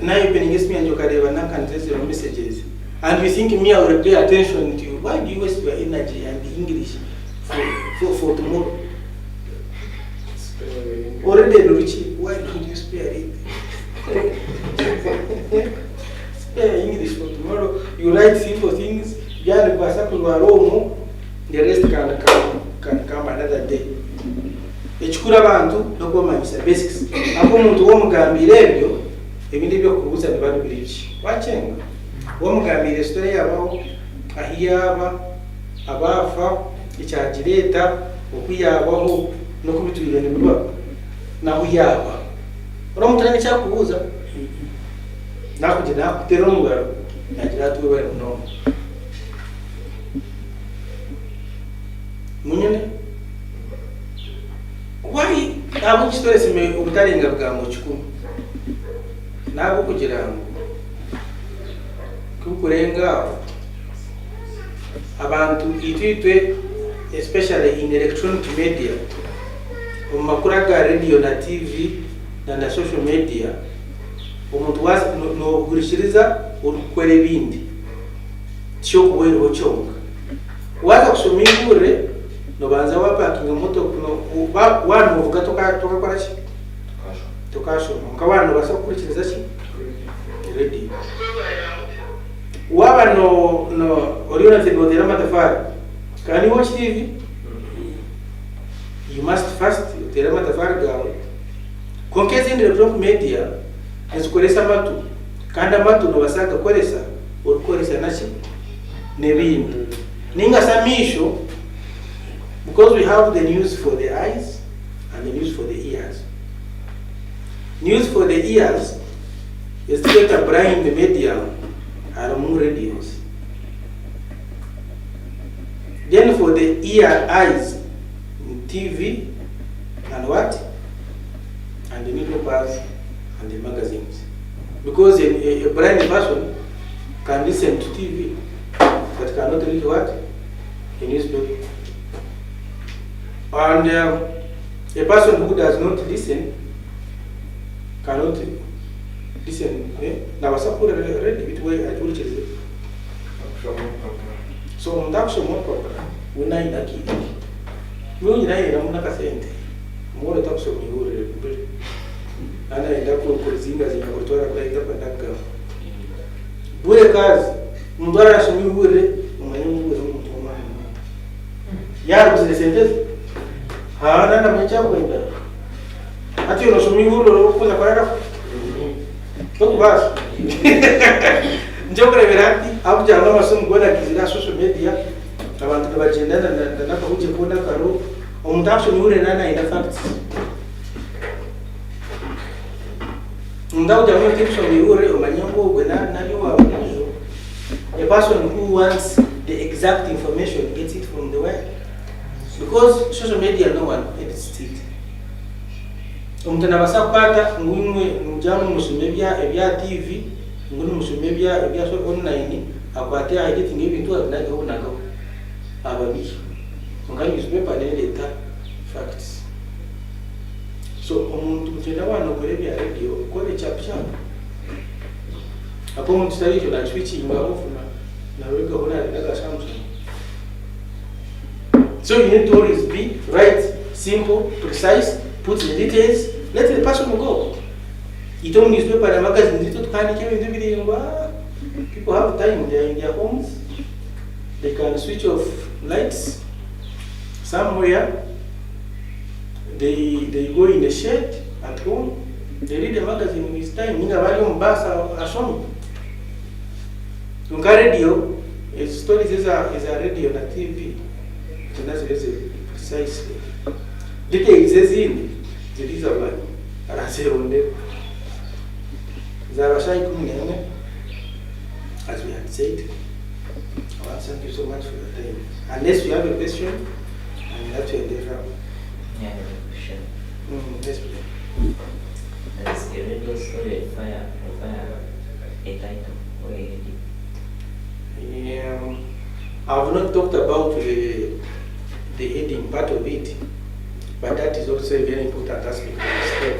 now you open against me and Jokareva now can test your messages, and you think me I will pay attention to you, why do you waste your energy and the English for tomorrow? Already Richie, why don't you spare it? Spare English for tomorrow. You write simple things, the rest can come another day. Echukura abantu nokomanyisa basics. Ako muntu womugambira ebyo ebindi byokubuuza ne bali biliki. Wachenga. Womugambira story yabaho ahiyaba abafa ekyagireta okuyabaho nokubitwire ne biba naho yaba. Oromutrani kyakubuuza nakugenda nakutera omugalo nagira tuwe bali muno. Munyene why abo kitore sime obutalinga bwango kikumi nabo kugira ngo kukurenga abantu ititwe especially in electronic media omakura ga radio na TV na social media omuntu was no gurishiriza urukwere bindi cyo kuwero cyonga waza kusomingure no banza wapakinga moto kuno wanu uvuga toka ki tukasho nkabana basa kurikiriza ki ready waba no oriona tebodera matafari can you watch TV? You must first utera matafari gawe konkezi in electronic media ezikoresa matu kandi amatu no basanga koresa urukoresa naki nebindi ninga samisho. Because we have the news for the eyes and the news for the ears. News for the ears is to get a brain the media and more radios. Then for the eyes, TV and what? And the newspapers and the magazines. Because a blind person can listen to TV but cannot read what? A newspaper. And a person who does not listen cannot listen. Now, what's up? Read it way I told you. So, on that more program, when I like it, you know, I'm not a saint. More talks of you, and I got for Corzingas in Autora like up and that girl. Where cars, Mudara, so you would, my own Yar was the sentence. Nana mwencha kwenda. Ati unasomia huru kuza kwenda. Tuko basi. Njoo reverati au jana masomo kwenda kizira social media. Abantu bagenda na kahuje kuona karo. Omutasho ni ure nana ina facts. Ndao jamaa kitu ni ure omanyango gwena nani wa mwanzo. A person who wants the exact information gets it from the web. Because social media no one edits it. Umutana basapata ngumwe mujamu musumebya ebya TV, ngunu musumebya ebya online akwate editing ebintu abinaga onaga ababi. Ngani newspaper data facts. So umuntu mutenda wano kurebya radio kole chap. Apo umuntu tari na switching off na weka ona daga Samsung. So you need to always be right, simple, precise, put the details, let the person go. You don't newspaper and magazine to people have time, they are in their homes, they can switch off lights somewhere, they go in the shed at home, they read the magazine in his time, in a volume bus or song. Radio is stories is a radio and TV. That's very precisely. Details is in the reason why I say on them. As we had said, thank you so much for your time. Unless you have a question, and that's your different. Yeah, I have a question. Yes, please. That's a radio story, fire, a title, or a heading. I have not talked about the heading part of it. but that is also a very important aspect of the story.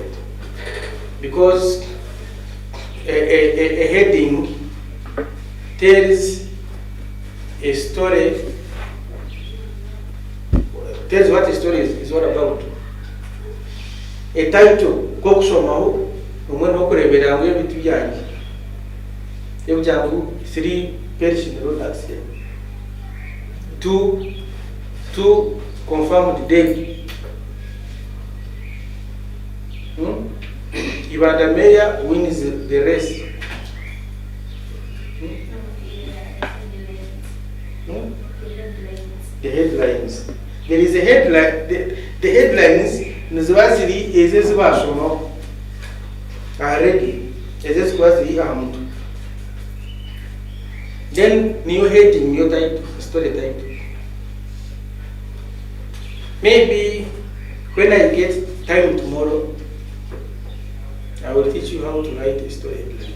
Because a heading tells a story, tells what a story is all about. A title, Kokusomaho, umwe nokurebera hamwe ebintu byanjye. Ebyangu 3 perishing products here. 2 confirmed day. IBANDA mayor wins the race. The headlines. There is a headline. The headlines nizibaziri ezezibashoma already ezezikwazi amuntu. Then new heading, new type, story type. Maybe when I get time tomorrow, I will teach you how to write a story headline.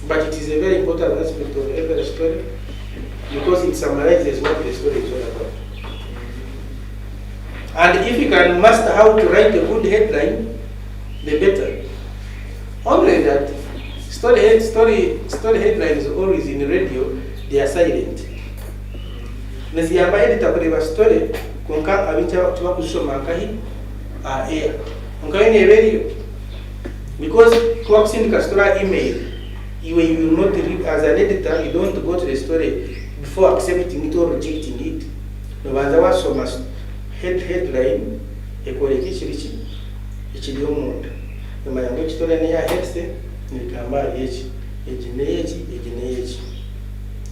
But it is a very important aspect of every story because it summarizes what the story is all about. And if you can master how to write a good headline, the better. Only that story headlines always in radio, they are silent. Nesiyamba editor kureba story konka abincha tuba kusoma nkahi air. Nkahi ni radio. Because kwa kusindika story email, you will not read as an editor, you don't go to the story before accepting it or rejecting it. No banza wasoma headline ekoleki chirichi ichiri omuntu. No yango story ni ya headse nikamba eji.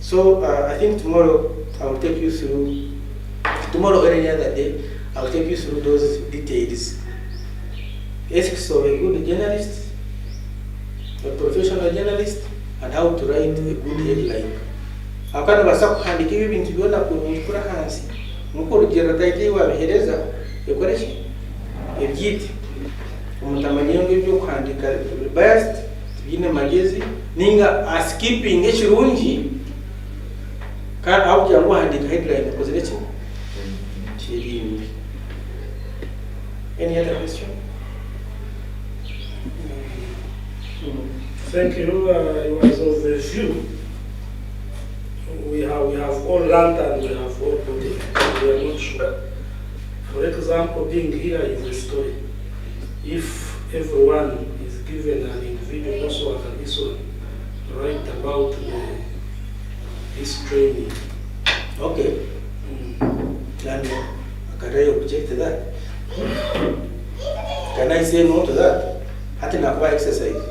So I think tomorrow I will take you through, tomorrow or any other day, I will take you through those details. Ethics of a good journalist, a professional journalist, and how to write a good headline. Akana basa kuhandika ibintu byona kunyukura hansi. Muko rugero title wabihereza ekoreshi ebyiti. Umutamanyiro ngibyo kuhandika biased, tugine magezi ninga skipping ekirungi. Can out your one headline position? Any other question? Thank you. It was of the few. We have all learned and we have all put it. We are not sure. For example, being here is a story. If everyone is given an individual also like this one, write about this training. Okay. And can I object to that? Can I say no to that? I think I exercise.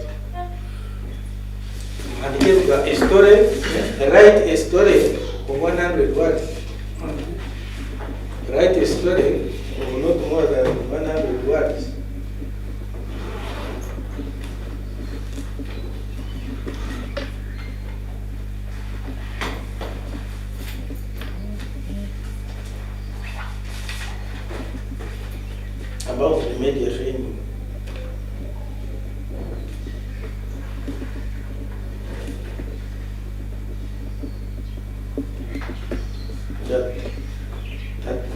And give a story, write a story of 100 words. Write a story of not more than 100 words. About the media training.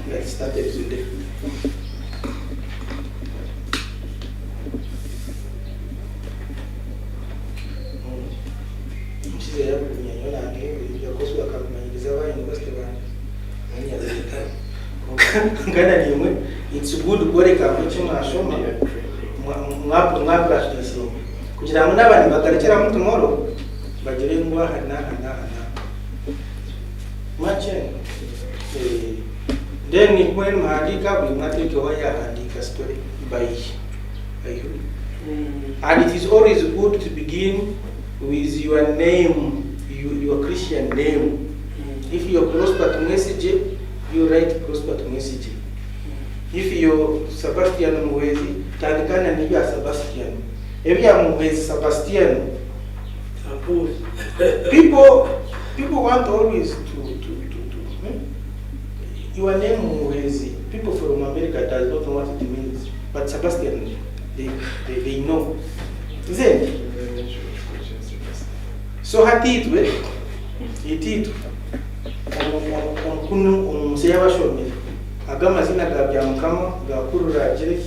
That started today. It's good kureka muchima ashoma mwapura station kugira ngo nabandi bakarekera mu tomorrow bagire ngwa hana mache then when maandika blimati ko ya andika story by you. And it is always good to begin with your name, your Christian name. If you're Prosper to message, you write Prosper to message. If you're Sebastian Mwezi, tandikana ni ya Sebastian. If you are Mwezi Sebastian, people want always to your name Mwezi. People from America does not know what it means, but Sebastian, they know. Then, so hati it agamazina ga byamukama gakurura agire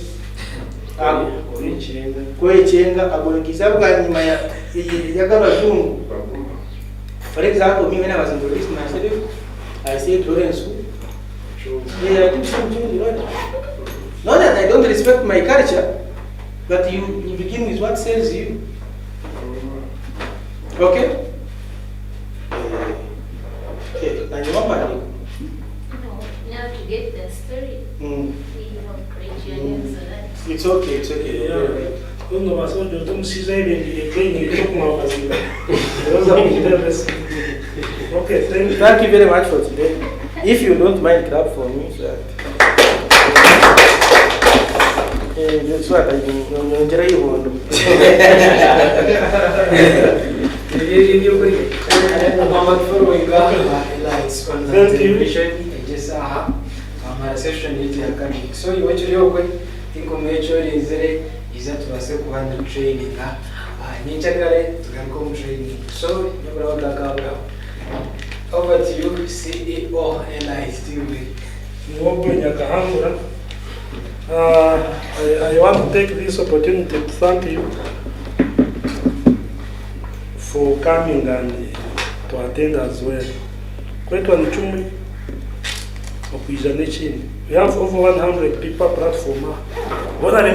Ko icyenda agurikiza bwa nyuma ya gabazungu. For example, me when I was introducing myself, I said Lawrence. Yeah, I did something, not that I don't respect my culture, but you begin with what sells you. Okay? Okay, now you want No, now to get the story, we have create your names so that. It's okay, it's okay. Yeah. Quando passou de outro precisa ir de quem toca uma vacina. Okay, Thank you very much for today. If you don't mind, clap for me. So that's what I mean. So you want to do think of nature is that was a one training. Training. So you over to you, CEO, and I still I want to take this opportunity to thank you for coming and to attend as well. We have over 100 people platform. What are the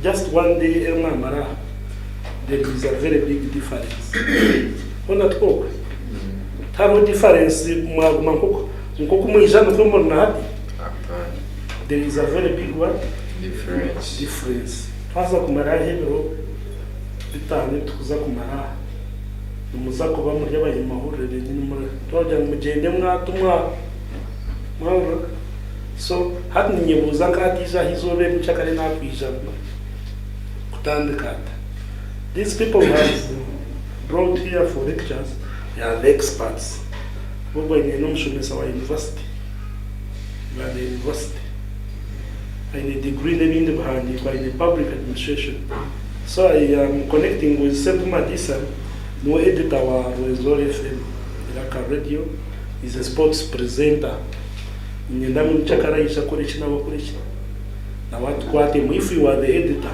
just one day there is a very big difference. On that talk. How difference there is a very big one difference. Bitane tukuza kumara umuza kuba muri abanyamahurire nyine twaje mugende mwatumwa mwabura so hati nyebuza katiza hizobe muchakare na kwija kutandikata. These people have brought here for lectures. They are the experts. Bobo ni nomshomesa wa university. By the university. I need a degree in the by the public administration. So I am connecting with Sepu Madisa, no editor wa Zoro FM, like a radio, is a sports presenter. Nyendamu nchakara isha kurichi na wakurichi. Na watu kwate if you are the editor,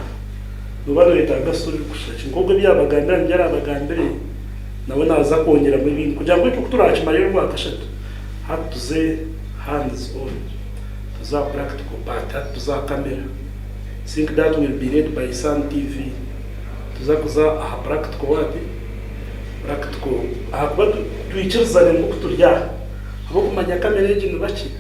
no bado itaga story kushachi. Ngogo bya baganda njara bagandere. Na wena aza kongera mu bintu kugira ngo tukuturachi marero bakashatu. Hatuze hands on. Tuza practical part, hatuza camera. I think that will be read by Sun TV. Tuzakuza practical wapi? Practical. But tuichiriza ni mukuturya. Abo kumanya kamera y'ijintu baki.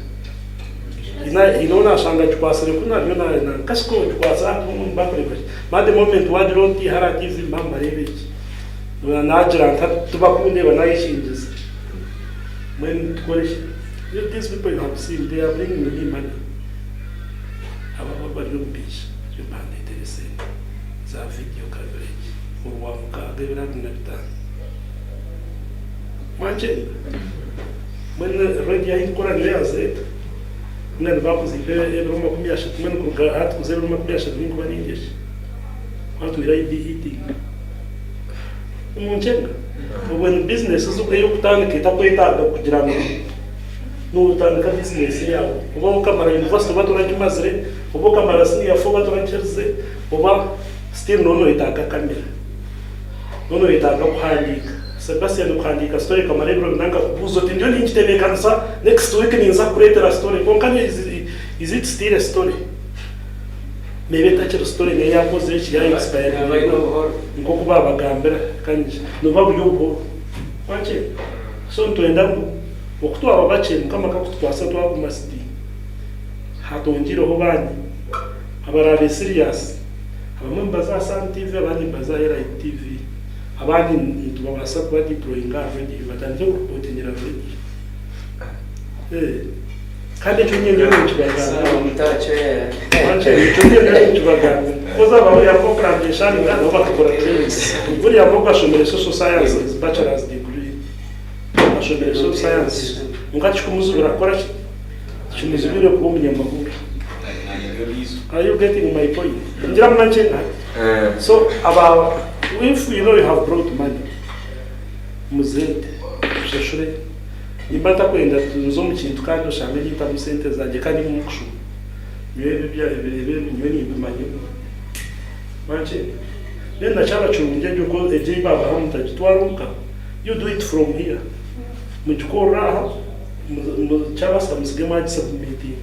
Inona shanga twasere kuna yona na kasiko twasa mu bakore baki. But the moment what roti hara TV mama rebeki. Na ajira tubakunde banayishingiza. When tukore these people you have seen, they are bringing me money. Aba young beach. Za video coverage for one gavera kunapita manje when radio inkora nyaze nani bakuzipe ebroma kumiasha kumene kugat kuzeloma kumiasha ningo baningesh watu ira eating umunjenga when business uzukeyo kutanika takwetaga kugira no utandika business yawo uba kamara university baturajimazire uba kamara senior fo baturacheze uba still nono itaka kamera nono itaka kuhandika Sebastian kuhandika story kama lebro nanga kubuzo tindio ninjitebe kansa next week ninza kuletera story konkani is it still a story maybe touch story ne ya pose chi ya expire ngoko baba gambera kanje no babu yuko wache so ntoenda okutu ababache kama kakutwasa twa kumasidi hatonjiro ho bani abarabe serious abamwe baza Sun TV abandi baza Era TV abandi tubabasa kwa deploying already batanje kupotenyera already kandi cyo nyo cyubagana mutacho ya wache cyo nyo cyubagana koza bawe ya program shani ngado bakora trainings buri ya program social sciences bachelor's degree ashobora social sciences ngati kumuzura kora chimuzubire kuba umunyamahuru. Are you getting my point? So about if you know you have brought money, muzete, ushashure, imbata kwenda tunzo mu kintu kandi ushambe nyita mu sente zanjye kandi mu kushu. Yewe bya ebirebe nyoni bimanyi. Manje. Nenda chala chunje juko eje baba hamta twaruka. You do it from here. Mujikora chala samsgema submitting.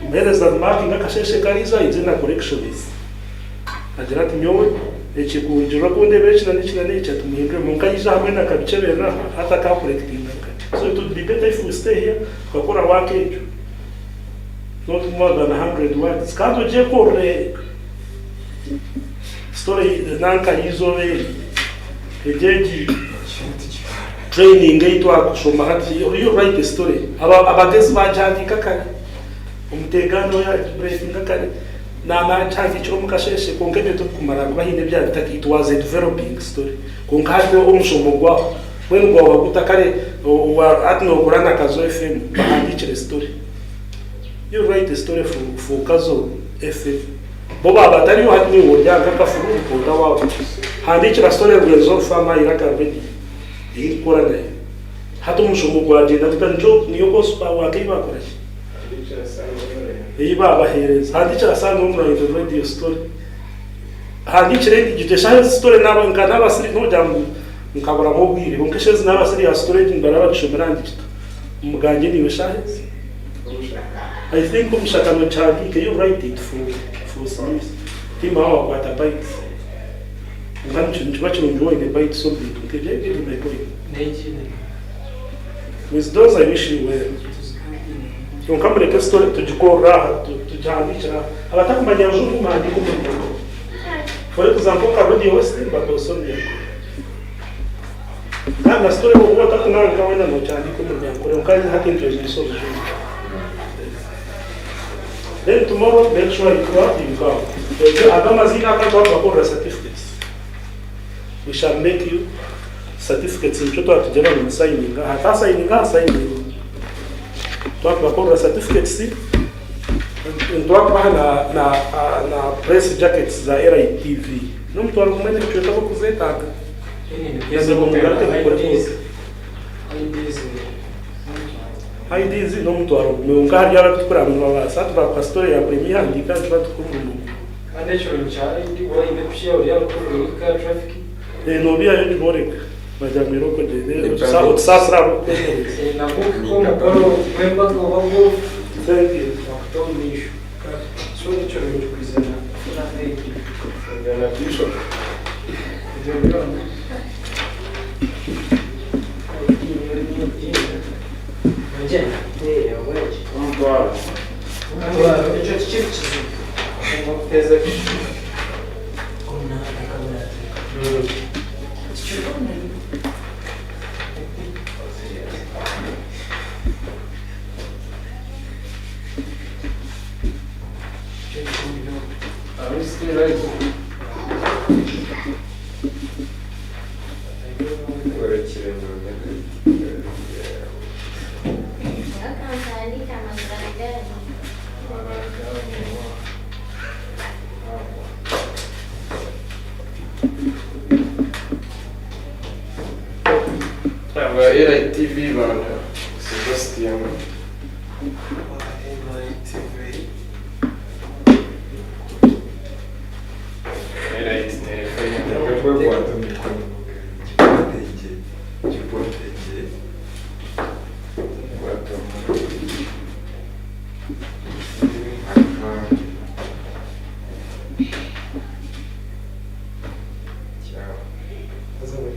Mbereza marking akasheshe kariza izina corrections. Adirati nyowe echikunjura kunde bechina nichina necha tumhindre munkayisha hamwe na kabichebera hata ka correcting. So it would be better if we stay here kwa wake not more than 100 words. Kando je kore story nanka yizove ejeji training eitwa kusoma hati you write the story abagezi bajandika kare umutegano ya briefing kare na changi cyo mukasheshe konkene to kumara bahinde bya bitaki it was a developing story konkade umushomo gwa when gwa wakutakare atno kurana kazo FM bahandikire story you write the story for kazo FM boba batari yo hatni wojya kakafuru ko dawa handikira story rezo fama iraka bedi ikorana hato umushomo gwa je ndatanjo niyo kospa wakiba korashi iba bahereza handikira sana umurayito radio story handikire igitesha story nabo nkana basiri no jambu nkabura mobwire unkesheze n'abasiri ya storage ndaraba gishomera ndikita umuganje niwe shahes I think umshakano chagi can you write it for some team our what about nganchu nchibacho enjoy the bite something okay get my point with those I wish you well unkambere ke story tujikora tujandikira abatakumanya ujumu mandi kumenya for example kabodi hosting but also na story kwa takuna kawaida no chandi kumenya kore ukazi haki introduce then tomorrow make sure you come adama zina kwa certificates we shall make you certificates mtoto atujana ni signing hata signing kwa certificates ntwapa na press jackets za RITV no mtu alumene kuchota kwa kuzeta IDs no mtu alumeungari yala tukura mwa satu kwa story ya premier ndika tukumbu anecho nchari ndi wa imepishia uri yalo kuruka traffic no bia yindi borek majamiro ko de sasra na buki koma palo memba ko wangu thank you wakto nisho so nicho nchukizana na hiki na tisho ndio Era TV bana Sebastian. Era isso, né? Foi quanto? Tchau.